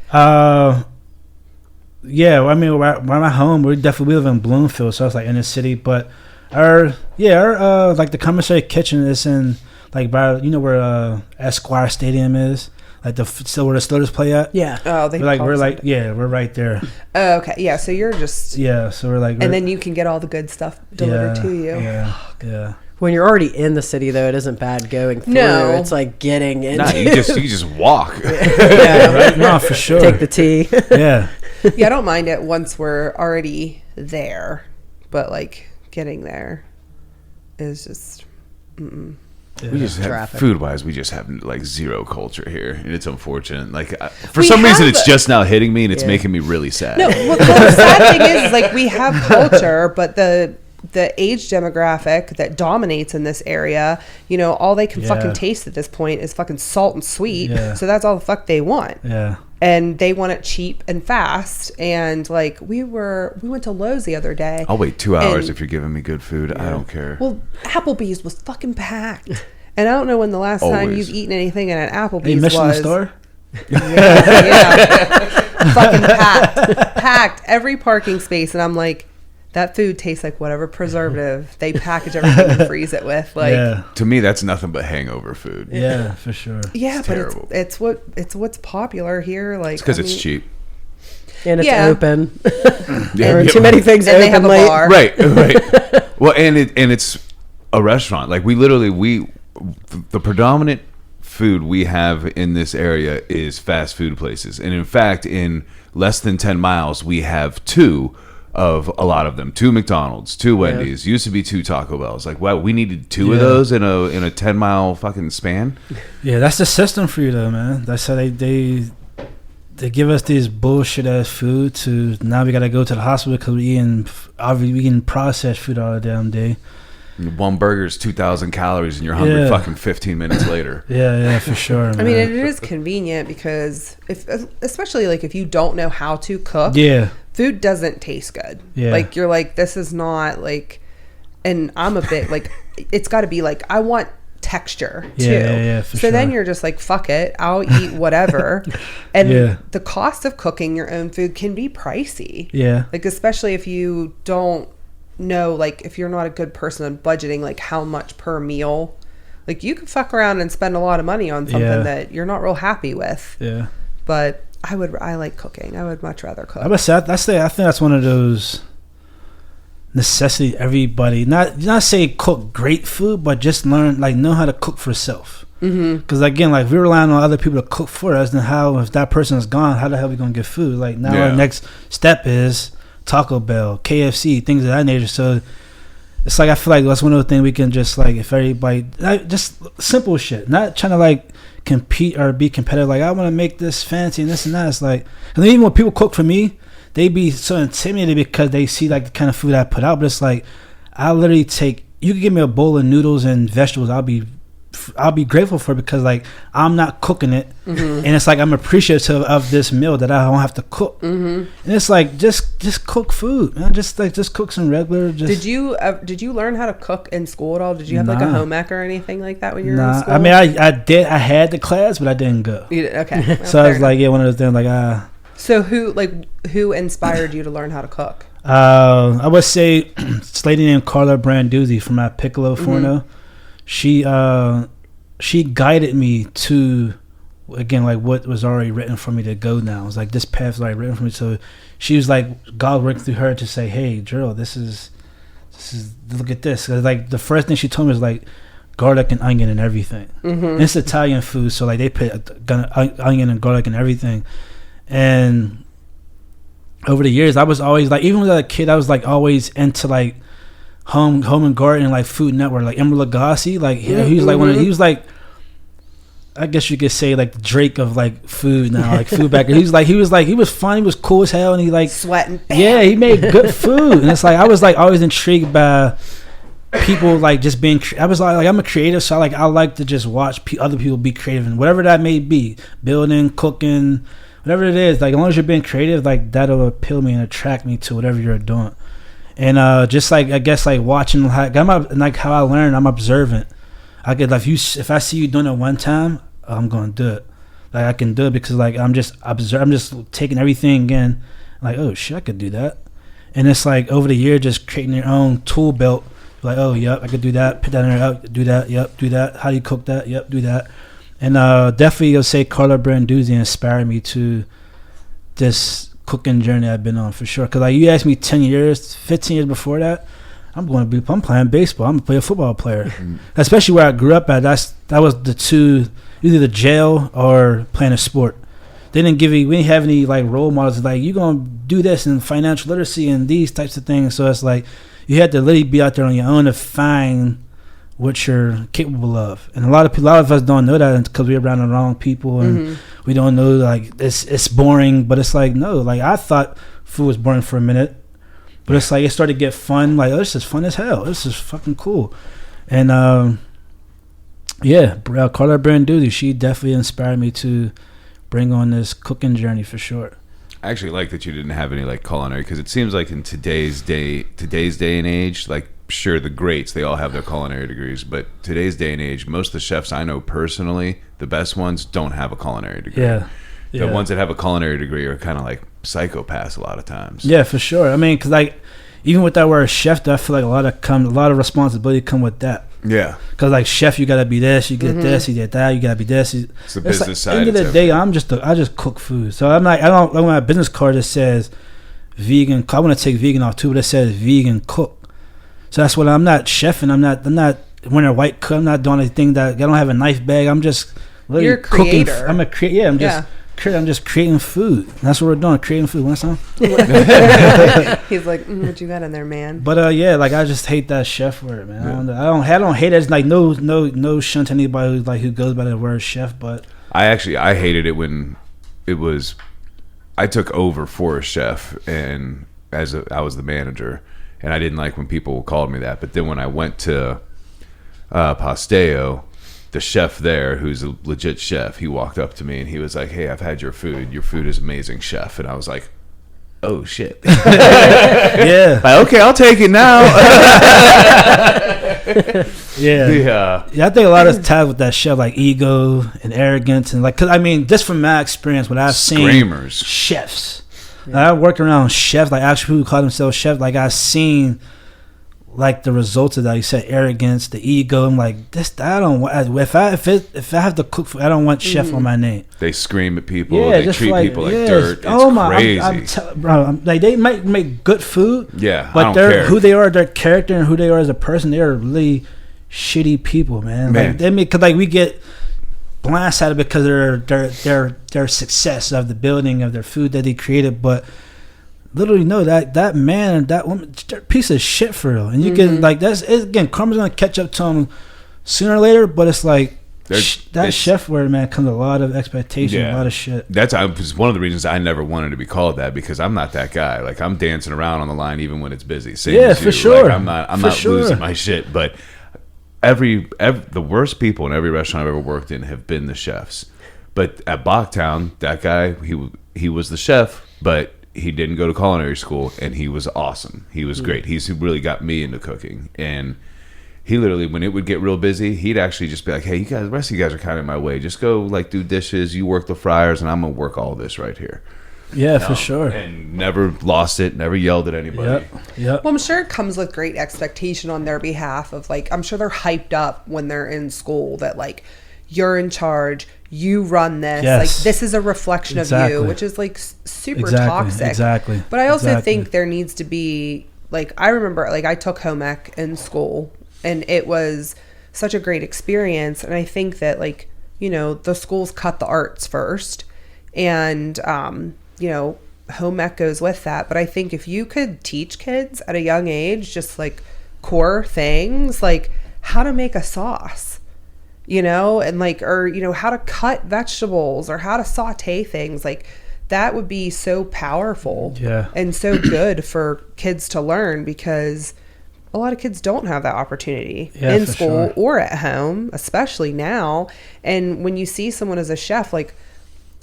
Speaker 2: Yeah, I mean, where I'm at home, we live in Bloomfield, so it's like in the city. But our like the commissary kitchen is in like by where Esquire Stadium is, like still where the Steelers play at.
Speaker 1: Yeah.
Speaker 3: Oh,
Speaker 2: we're right there.
Speaker 3: Oh, okay. Yeah. So you're just
Speaker 2: so we're like,
Speaker 3: and then you can get all the good stuff delivered to you.
Speaker 2: Yeah.
Speaker 1: When you're already in the city, though, it isn't bad going through.
Speaker 3: No.
Speaker 1: It's like getting in.
Speaker 4: Nah, you just walk.
Speaker 1: Yeah,
Speaker 2: right? No, for sure.
Speaker 1: Take the T.
Speaker 2: Yeah.
Speaker 3: Yeah, I don't mind it once we're already there, but like getting there is just.
Speaker 4: We just have
Speaker 1: Traffic.
Speaker 4: food-wise, we just have like zero culture here, and it's unfortunate. Like for some reason, it's just now hitting me, and it's making me really sad.
Speaker 3: No, well, the sad thing is like we have culture, but the age demographic that dominates in this area, all they can fucking taste at this point is fucking salt and sweet.
Speaker 2: Yeah.
Speaker 3: So that's all the fuck they want.
Speaker 2: Yeah.
Speaker 3: And they want it cheap and fast. And like we went to Lowe's the other day.
Speaker 4: I'll wait 2 hours if you're giving me good food. I don't care.
Speaker 3: Well, Applebee's was fucking packed. And I don't know when the last time you've eaten anything at an Applebee's
Speaker 2: Hey, Michelin
Speaker 3: was.
Speaker 2: store?
Speaker 3: Yeah. Fucking packed every parking space. And I'm like, that food tastes like whatever preservative they package everything and freeze it with. Like,
Speaker 4: to me, that's nothing but hangover food.
Speaker 2: Yeah, for sure.
Speaker 3: Yeah,
Speaker 4: it's
Speaker 3: but
Speaker 4: terrible.
Speaker 3: it's what's popular here. Like,
Speaker 4: It's because it's cheap.
Speaker 1: And it's open.
Speaker 4: Yeah,
Speaker 1: Too many things
Speaker 3: and
Speaker 1: open
Speaker 3: they have a
Speaker 1: late.
Speaker 3: bar.
Speaker 4: Right. Well, and it's a restaurant. Like the predominant food we have in this area is fast food places, and in fact, in less than 10 miles, we have two of a lot of them. 2 McDonald's, 2 Wendy's, used to be 2 Taco Bells. Like, wow, we needed 2 of those in a 10-mile fucking span.
Speaker 2: Yeah, that's the system for you though, man. That's how they give us these bullshit ass food to now we gotta go to the hospital because we eating processed food all the damn day.
Speaker 4: One burger's 2,000 calories and you're hungry fucking 15 minutes later.
Speaker 2: Yeah, for sure, man.
Speaker 3: I mean, it is convenient because especially like if you don't know how to cook, food doesn't taste good.
Speaker 2: Yeah.
Speaker 3: Like you're like, this is not like, and I'm a bit like, it's got to be like, I want texture too.
Speaker 2: Yeah, for sure.
Speaker 3: Then you're just like, fuck it, I'll eat whatever. And the cost of cooking your own food can be pricey.
Speaker 2: Yeah.
Speaker 3: Like especially if you don't know, like if you're not a good person at budgeting, like how much per meal. Like you could fuck around and spend a lot of money on something that you're not real happy with.
Speaker 2: Yeah.
Speaker 3: But I like cooking. I would much rather cook.
Speaker 2: I think that's one of those necessity everybody not say cook great food, but just know how to cook for yourself. Because again, like we're relying on other people to cook for us, then how if that person is gone, how the hell are we gonna get food? Like now our next step is Taco Bell, KFC, things of that nature. So it's like I feel like that's one of the things we can just like if everybody just simple shit, not trying to like compete or be competitive. Like I want to make this fancy and this and that. It's like, and then even when people cook for me, they be so intimidated because they see like the kind of food I put out. But it's like I literally you can give me a bowl of noodles and vegetables, I'll be grateful for it because like I'm not cooking it, and it's like I'm appreciative of this meal that I don't have to cook. And it's like just cook food, man. Just cook some regular.
Speaker 3: Did you learn how to cook in school at all? Did you have like a home ec or anything like that when you were in school?
Speaker 2: I mean I did. I had the class, but I didn't go.
Speaker 3: You did? Okay.
Speaker 2: So I was like, one of those things like
Speaker 3: So who inspired you to learn how to cook?
Speaker 2: I would say this lady named Carla Branduzzi from my Piccolo Forno. She guided me to, again, like what was already written for me to go now. It was like this path is already written for me. So she was like, God worked through her to say, hey, Gerald, this is look at this. Like the first thing she told me was like garlic and onion and everything. And it's Italian food, so like they put onion and garlic and everything. And over the years, I was always like, even when I was a kid, I was like always into like Home and Garden, like Food Network, like Emeril Lagasse, like he was like he was like, I guess you could say like the Drake of like food now, like food backer. He was fun, he was cool as hell, and he like
Speaker 3: sweating.
Speaker 2: Yeah, he made good food, and it's like I was like always intrigued by people like just being. I was like I'm a creative, so I like to just watch other people be creative and whatever that may be, building, cooking, whatever it is. Like as long as you're being creative, like that'll appeal me and attract me to whatever you're doing. And just like I guess like watching like how I learn, I'm observant. I could like if I see you doing it one time, I'm gonna do it. Like I can do it because like I'm just taking everything in. Like oh shit, I could do that. And it's like over the year, just creating your own tool belt. Like oh yep, I could do that. Put that in there. Oh, do that. Yep, do that. How do you cook that? Yep, do that. And definitely, you'll say Carla Branduzzi inspired me to this cooking journey I've been on for sure. Because like you asked me 10 years, 15 years before that, I'm playing baseball. I'm gonna play a football player. Especially where I grew up at. That was the two, either the jail or playing a sport. They didn't we didn't have any like role models like you gonna do this and financial literacy and these types of things. So it's like you had to literally be out there on your own to find what you're capable of. And a lot of us don't know that because we're around the wrong people and we don't know like it's boring. But it's like no, like I thought food was boring for a minute, but it's like it started to get fun. Like oh, this is fun as hell. This is fucking cool. And Carla Branduzzi, she definitely inspired me to bring on this cooking journey for sure.
Speaker 4: I actually like that you didn't have any like culinary because it seems like in today's day and age, like sure the greats they all have their culinary degrees, but today's day and age, most of the chefs I know personally, the best ones don't have a culinary degree. The ones that have a culinary degree are kind of like psychopaths a lot of times. Yeah,
Speaker 2: for sure. I mean, because like even with that word chef, I feel like a lot of responsibility come with that.
Speaker 4: Yeah,
Speaker 2: because like chef, you gotta be this, you get this, you get that, you gotta be this.
Speaker 4: It's the business
Speaker 2: like,
Speaker 4: side.
Speaker 2: End of the day, I just cook food. So I'm like, I don't like my business card that says vegan. I want to take vegan off too, but it says vegan cook. So that's what I'm not chefing. I'm not wearing a white coat. I'm not doing anything that I don't have a knife bag. I'm just literally
Speaker 3: You're a creator.
Speaker 2: Cooking. I'm a creator. I'm just creating food. That's what we're doing, creating food. Want some?
Speaker 3: He's like, what you got in there, man?
Speaker 2: But like I just hate that chef word, man. I don't hate it. It's like no shunt to anybody who goes by the word chef. But
Speaker 4: I hated it when it was. I took over for a chef, and I was the manager, and I didn't like when people called me that. But then when I went to Posteo, the chef there, who's a legit chef, he walked up to me and he was like, "Hey, I've had your food. Your food is amazing, chef." And I was like, "Oh shit."
Speaker 2: Yeah.
Speaker 4: Like, okay, I'll take it now.
Speaker 2: Yeah. I think a lot of times with that chef, like ego and arrogance, and like, cause I mean, just from my experience, what I've seen chefs. Like, I work around chefs, like actually who call themselves chefs. Like I've seen. Like the results of that, you said arrogance, the ego. I'm like, this. I don't want. If I have to cook food, I don't want chef on my name.
Speaker 4: They scream at people. Yeah, they treat people like dirt. It's crazy.
Speaker 2: Like they might make good food.
Speaker 4: Yeah,
Speaker 2: but who they are, their character, and who they are as a person, they are really shitty people, man. Like they make, cause like we get blindsided because of their success of the building of their food that they created, but. Literally no, that man and that woman, they're a piece of shit for real, and you can like karma's gonna catch up to them sooner or later. But it's like that chef word, man, comes with a lot of expectation, a lot of shit.
Speaker 4: That's one of the reasons I never wanted to be called that, because I'm not that guy. Like I'm dancing around on the line even when it's busy. Same as
Speaker 2: for
Speaker 4: you.
Speaker 2: sure.
Speaker 4: Like, I'm not losing my shit. But the worst people in every restaurant I've ever worked in have been the chefs. But at Bachtown, that guy, he was the chef, but he didn't go to culinary school, and he was awesome. He was great. He's who really got me into cooking. And he literally, when it would get real busy, he'd actually just be like, "Hey, you guys, the rest of you guys are kind of in my way. Just go like do dishes. You work the fryers, and I'm gonna work all this right here."
Speaker 2: Yeah, for sure.
Speaker 4: And never lost it. Never yelled at anybody.
Speaker 2: Yep.
Speaker 3: Well, I'm sure it comes with great expectation on their behalf. Of like, I'm sure they're hyped up when they're in school that like you're in charge. You run this. Like this is a reflection of you, which is like super toxic.
Speaker 2: Exactly.
Speaker 3: But I also think there needs to be like, I remember like I took home ec in school, and it was such a great experience. And I think that like, you know, the schools cut the arts first, and you know, home ec goes with that. But I think if you could teach kids at a young age just like core things, like how to make a sauce, you know, and like, or, you know, how to cut vegetables or how to saute things, like that would be so powerful and so good for kids to learn, because a lot of kids don't have that opportunity in school or at home, especially now. And when you see someone as a chef, like,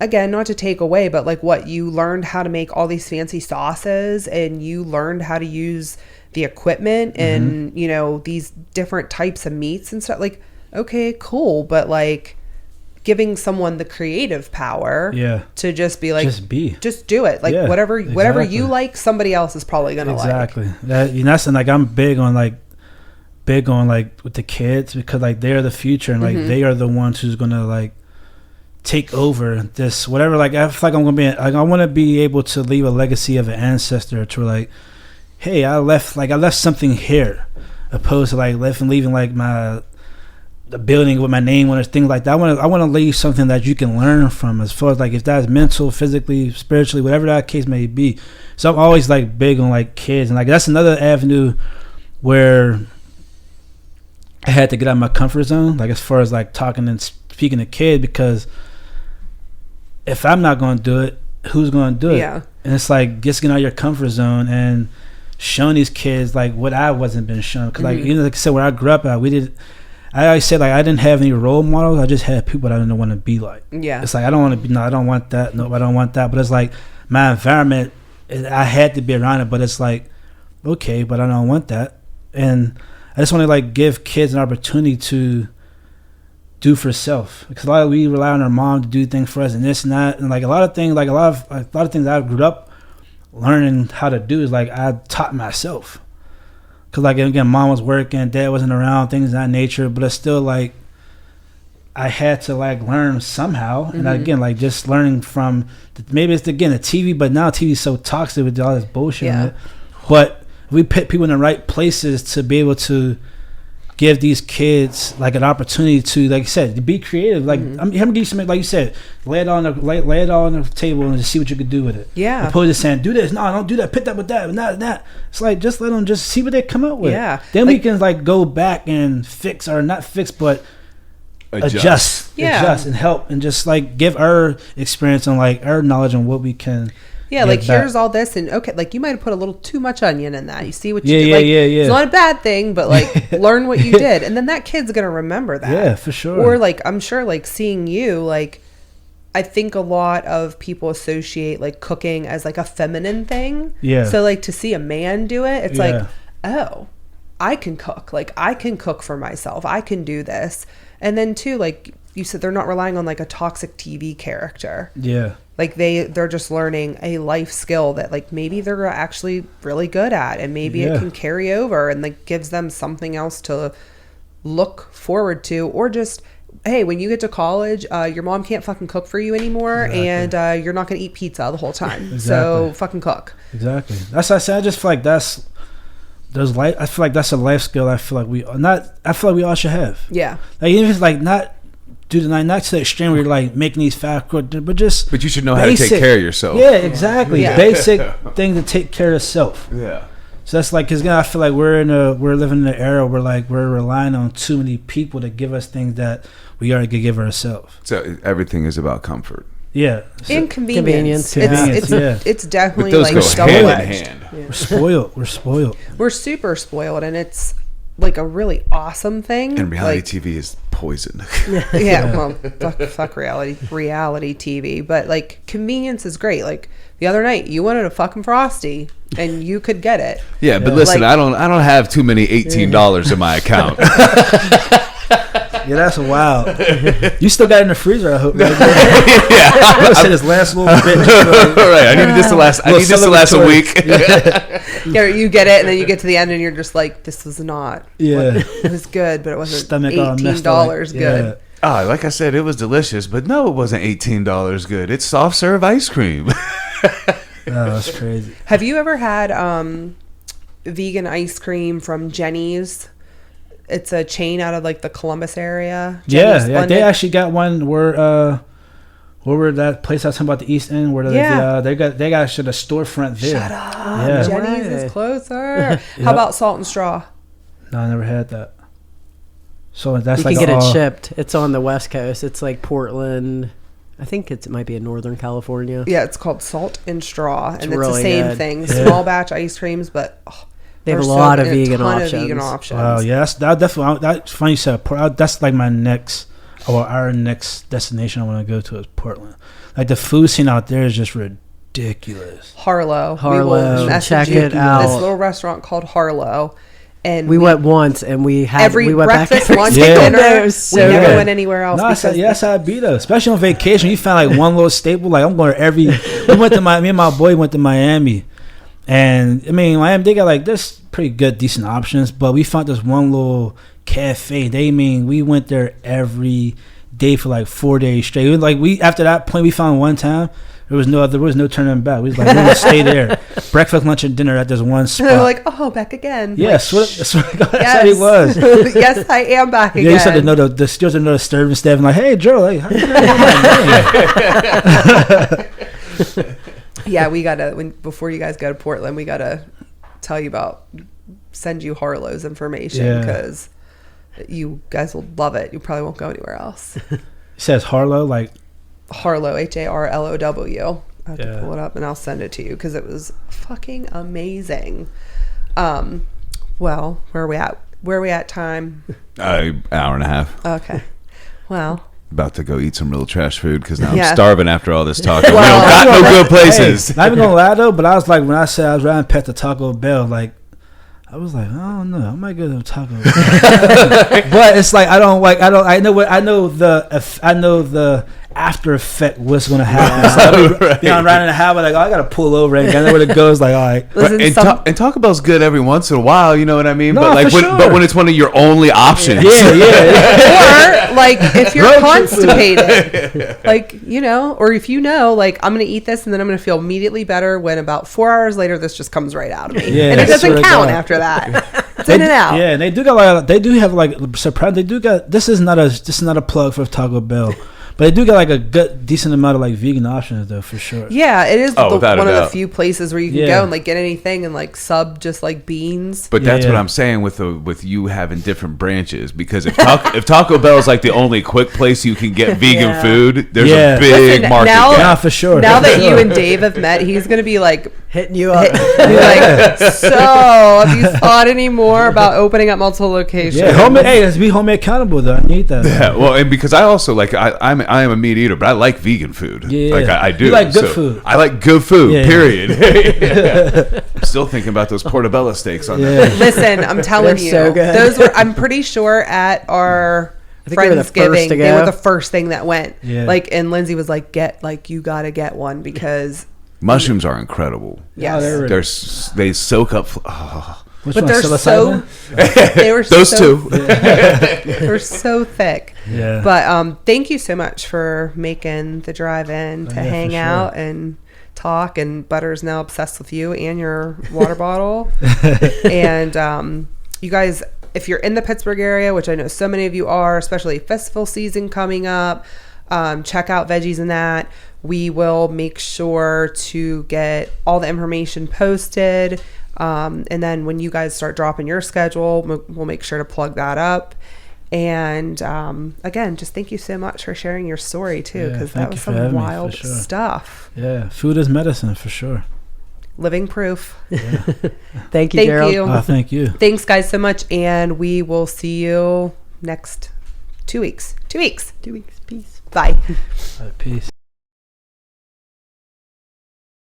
Speaker 3: again, not to take away, but like what you learned how to make all these fancy sauces, and you learned how to use the equipment and, you know, these different types of meats and stuff. Like, okay, cool. But like giving someone the creative power to just be like, just do it. Like whatever you like, somebody else is probably going to like.
Speaker 2: Exactly. That's like, I'm big on like with the kids, because like they're the future, and like they are the ones who's going to like take over this whatever. Like I feel like I'm gonna be like, I want to be able to leave a legacy of an ancestor to like, hey, I left something here, opposed to like leaving like the building with my name on it, things like that. I want to leave something that you can learn from, as far as like if that's mental, physically, spiritually, whatever that case may be. So I'm always like big on like kids, and like that's another avenue where I had to get out of my comfort zone, like as far as like talking and speaking to kids, because if I'm not going to do it, who's going to do it?
Speaker 3: Yeah.
Speaker 2: And it's like just getting out of your comfort zone and showing these kids like what I wasn't been shown. Because like, you know, like I said, where I grew up at, I always said like I didn't have any role models. I just had people that I didn't want to be like. Yeah. It's like I don't want to be. No, I don't want that. No, I don't want that. But it's like my environment, I had to be around it. But it's like, okay, but I don't want that. And I just want to like give kids an opportunity to do for self, because we rely on our mom to do things for us and this and that, and like a lot of things I grew up learning how to do is like I taught myself, because like again, mom was working, dad wasn't around, things of that nature, but it's still like I had to like learn somehow. And again, like just learning from maybe it's again the TV, but now TV is so toxic with all this bullshit in it. But we put people in the right places to be able to give these kids like an opportunity to, like you said, to be creative. Like I'm gonna give you something, like you said, lay it all on the table and just see what you could do with it. Yeah. Opposed to saying, do this, no, don't do that, put that with that, and that. It's like just let them just see what they come up with. Yeah. Then we can like go back and fix, or not fix, but adjust and help, and just like give our experience and like our knowledge on what we can.
Speaker 3: Yeah, like here's all this, and okay, like you might have put a little too much onion in that. You see what you did. Like, it's not a bad thing, but like learn what you did, and then that kid's gonna remember that.
Speaker 2: Yeah, for sure.
Speaker 3: Or like I'm sure, like seeing you, like I think a lot of people associate like cooking as like a feminine thing. Yeah. So like to see a man do it, it's like, oh, I can cook. Like I can cook for myself. I can do this. And then too, like you said, they're not relying on like a toxic TV character. Yeah. Like they're just learning a life skill that like maybe they're actually really good at, and maybe it can carry over and like gives them something else to look forward to. Or just, hey, when you get to college, your mom can't fucking cook for you anymore, and you're not going to eat pizza the whole time. So fucking cook.
Speaker 2: Exactly. That's what I said. I just feel like I feel like that's a life skill. I feel like we all should have. Yeah. Like even if it's like not to the extreme where you're like making these fast, but you should know basic, how to take care of yourself. Yeah, exactly. Yeah. Basic thing to take care of self. Yeah. So that's like, because I feel like we're living in an era where like we're relying on too many people to give us things that we already could give ourselves.
Speaker 4: So everything is about comfort.
Speaker 2: Yeah.
Speaker 3: And convenience. It's definitely like
Speaker 4: hand in hand.
Speaker 2: Yeah. We're spoiled.
Speaker 3: We're super spoiled, and it's like a really awesome thing.
Speaker 4: And reality TV is poison.
Speaker 3: Well, fuck reality TV. But like convenience is great. Like the other night, you wanted a fucking Frosty, and you could get it.
Speaker 4: Yeah, but listen, like, I don't have too many $18 in my account.
Speaker 2: Yeah, that's wild. You still got it in the freezer, I hope. I said this last little bit.
Speaker 4: Right, I need this to last a week.
Speaker 3: Yeah, you get it, and then you get to the end, and you're just like, this was not. Yeah, it was good, but it wasn't $18 good.
Speaker 4: Oh, like I said, it was delicious, but no, it wasn't $18 good. It's soft serve ice cream.
Speaker 2: Oh, that's crazy.
Speaker 3: Have you ever had vegan ice cream from Jenny's? It's a chain out of like the Columbus area.
Speaker 2: Yeah. They actually got one where were that place I was talking about, the East End, where they got a storefront there.
Speaker 3: Shut up. Yeah. Jenny's is closer. How about Salt and Straw?
Speaker 2: No, I never had that. So that's
Speaker 1: you can get it shipped. It's on the West Coast. It's like Portland. I think it might be in Northern California.
Speaker 3: Yeah, it's called Salt and Straw, and it's really the same thing. Small batch ice creams, but
Speaker 1: They have
Speaker 3: are
Speaker 1: a
Speaker 3: so
Speaker 1: lot of
Speaker 3: good.
Speaker 1: vegan
Speaker 3: Ton
Speaker 1: options.
Speaker 3: of vegan options.
Speaker 2: Wow, yeah, that's funny you said. That's like my next, or our next destination I want to go to is Portland. Like the food scene out there is just ridiculous.
Speaker 3: Harlow. We will
Speaker 1: Harlow,
Speaker 3: message
Speaker 1: check
Speaker 3: you.
Speaker 1: it out.
Speaker 3: This little restaurant called Harlow. And
Speaker 1: We went once and we went
Speaker 3: breakfast,
Speaker 1: back
Speaker 3: lunch,
Speaker 2: Yeah.
Speaker 3: and dinner.
Speaker 1: It was
Speaker 3: We
Speaker 1: so
Speaker 3: never
Speaker 1: good.
Speaker 3: went anywhere else.
Speaker 2: No,
Speaker 3: because
Speaker 2: yes, I'd be there. Especially on vacation, you find like one little staple. Like I'm going to every. We went to me and my boy went to Miami, and I mean Miami they got like this pretty good decent options, but we found this one little cafe. We went there every day for like 4 days straight. It was like after that point we found one time. There was no turning back. We was like, we're gonna stay there. Breakfast, lunch, and dinner at this one spot.
Speaker 3: they're like, oh, back again.
Speaker 2: Yeah,
Speaker 3: Like,
Speaker 2: swear to God, that's
Speaker 3: yes.
Speaker 2: how he was.
Speaker 3: Yes, I am back again.
Speaker 2: Yeah, you started to know the still to know the serving staff and like, hey, Gerald, hey, how you doing?
Speaker 3: Yeah, we gotta before you guys go to Portland, we gotta tell you send you Harlow's information
Speaker 2: Yeah.
Speaker 3: because you guys will love it. You probably won't go anywhere else.
Speaker 2: It says Harlow, like
Speaker 3: Harlow, Harlow. I have
Speaker 2: Yeah.
Speaker 3: to pull it up and I'll send it to you because it was fucking amazing. Well, where are we at? Where are we at time?
Speaker 4: Hour and a half.
Speaker 3: Okay. Well,
Speaker 4: About to go eat some real trash food because now
Speaker 3: Yeah.
Speaker 4: I'm starving after all this talk. We
Speaker 3: Well,
Speaker 4: don't got no good places.
Speaker 2: Hey, not even gonna lie though, but I was like, when I said I was riding past the Taco Bell, like I was like, I don't know, I might go to Taco Bell. But it's like I know the after effect what's gonna happen. It's like, I'm riding in the highway like, oh, I gotta pull over and I know where it goes. Like, all right.
Speaker 3: listen,
Speaker 4: And Taco Bell's good every once in a while, you know what I mean?
Speaker 2: No,
Speaker 4: but like,
Speaker 2: for sure.
Speaker 4: but when it's one of your only options,
Speaker 2: Yeah.
Speaker 3: or like if you're
Speaker 2: Road trip
Speaker 3: constipated, like or if like I'm gonna eat this and then I'm gonna feel immediately better when about 4 hours later this just comes right out of me,
Speaker 2: Yeah,
Speaker 3: and it
Speaker 2: I swear
Speaker 3: doesn't
Speaker 2: to
Speaker 3: count
Speaker 2: God.
Speaker 3: after that. It's in and out.
Speaker 2: Yeah, and they do got they do have like surprise. They do got this is not a plug for Taco Bell, but they do got like a good decent amount of like vegan options though for sure.
Speaker 3: Yeah, it is
Speaker 4: without a
Speaker 3: one of the
Speaker 4: doubt.
Speaker 3: few places where you can go and like get anything and like sub just like beans.
Speaker 4: But that's
Speaker 2: Yeah.
Speaker 4: what I'm saying with you having different branches, because if Taco Bell is like the only quick place you can get vegan
Speaker 1: Yeah.
Speaker 4: food, there's
Speaker 2: Yeah.
Speaker 4: a big
Speaker 3: Listen,
Speaker 4: market
Speaker 3: now-
Speaker 4: gap.
Speaker 2: Yeah, for sure.
Speaker 3: Now
Speaker 2: For
Speaker 3: that you
Speaker 2: sure.
Speaker 3: and Dave have met, he's gonna be like,
Speaker 1: Hitting you up.
Speaker 3: be like, so have you thought any more about opening up multiple locations?
Speaker 2: Yeah, homemade. Hey, let's be homemade accountable though. I need that.
Speaker 4: Yeah, well, and because I also like I am a meat eater, but I like vegan food.
Speaker 2: Yeah.
Speaker 4: Like I do.
Speaker 2: You like good food.
Speaker 4: I like good food.
Speaker 2: Yeah.
Speaker 4: Period. I'm still thinking about those portobello steaks on that.
Speaker 2: Yeah.
Speaker 3: Listen, I'm telling
Speaker 1: They're
Speaker 3: you,
Speaker 1: so good.
Speaker 3: those were. I'm pretty sure at our
Speaker 1: I think they were the first
Speaker 3: Friendsgiving,
Speaker 1: to
Speaker 3: they were
Speaker 1: go.
Speaker 3: the first thing that went.
Speaker 2: Yeah.
Speaker 3: Like, and Lindsay was like, you gotta get one because
Speaker 4: Mushrooms are incredible.
Speaker 3: yes,
Speaker 2: they're-
Speaker 4: They soak up. Oh.
Speaker 2: Which
Speaker 3: but
Speaker 2: one,
Speaker 3: they're so
Speaker 2: psilocybin?
Speaker 3: they were
Speaker 4: Those
Speaker 3: so,
Speaker 4: two.
Speaker 3: They're so thick.
Speaker 2: Yeah.
Speaker 3: But thank you so much for making the drive in to
Speaker 2: yeah,
Speaker 3: hang
Speaker 2: for sure.
Speaker 3: out and talk. And Butter's now obsessed with you and your water bottle. And you guys, if you're in the Pittsburgh area, which I know so many of you are, especially festival season coming up, check out Veggies N. We will make sure to get all the information posted. And then when you guys start dropping your schedule, we'll make sure to plug that up. And again, just thank you so much for sharing your story too,
Speaker 2: Yeah,
Speaker 3: because
Speaker 2: thank
Speaker 3: that was
Speaker 2: you for
Speaker 3: some
Speaker 2: having me, for
Speaker 3: wild
Speaker 2: sure.
Speaker 3: stuff.
Speaker 2: Yeah, food is medicine for sure.
Speaker 3: Living proof.
Speaker 1: Thank you,
Speaker 3: Thank
Speaker 1: Gerald.
Speaker 3: you.
Speaker 2: Thank you.
Speaker 3: Thanks guys so much. And we will see you next 2 weeks. 2 weeks.
Speaker 1: 2 weeks. Peace.
Speaker 3: Bye.
Speaker 2: All right, peace.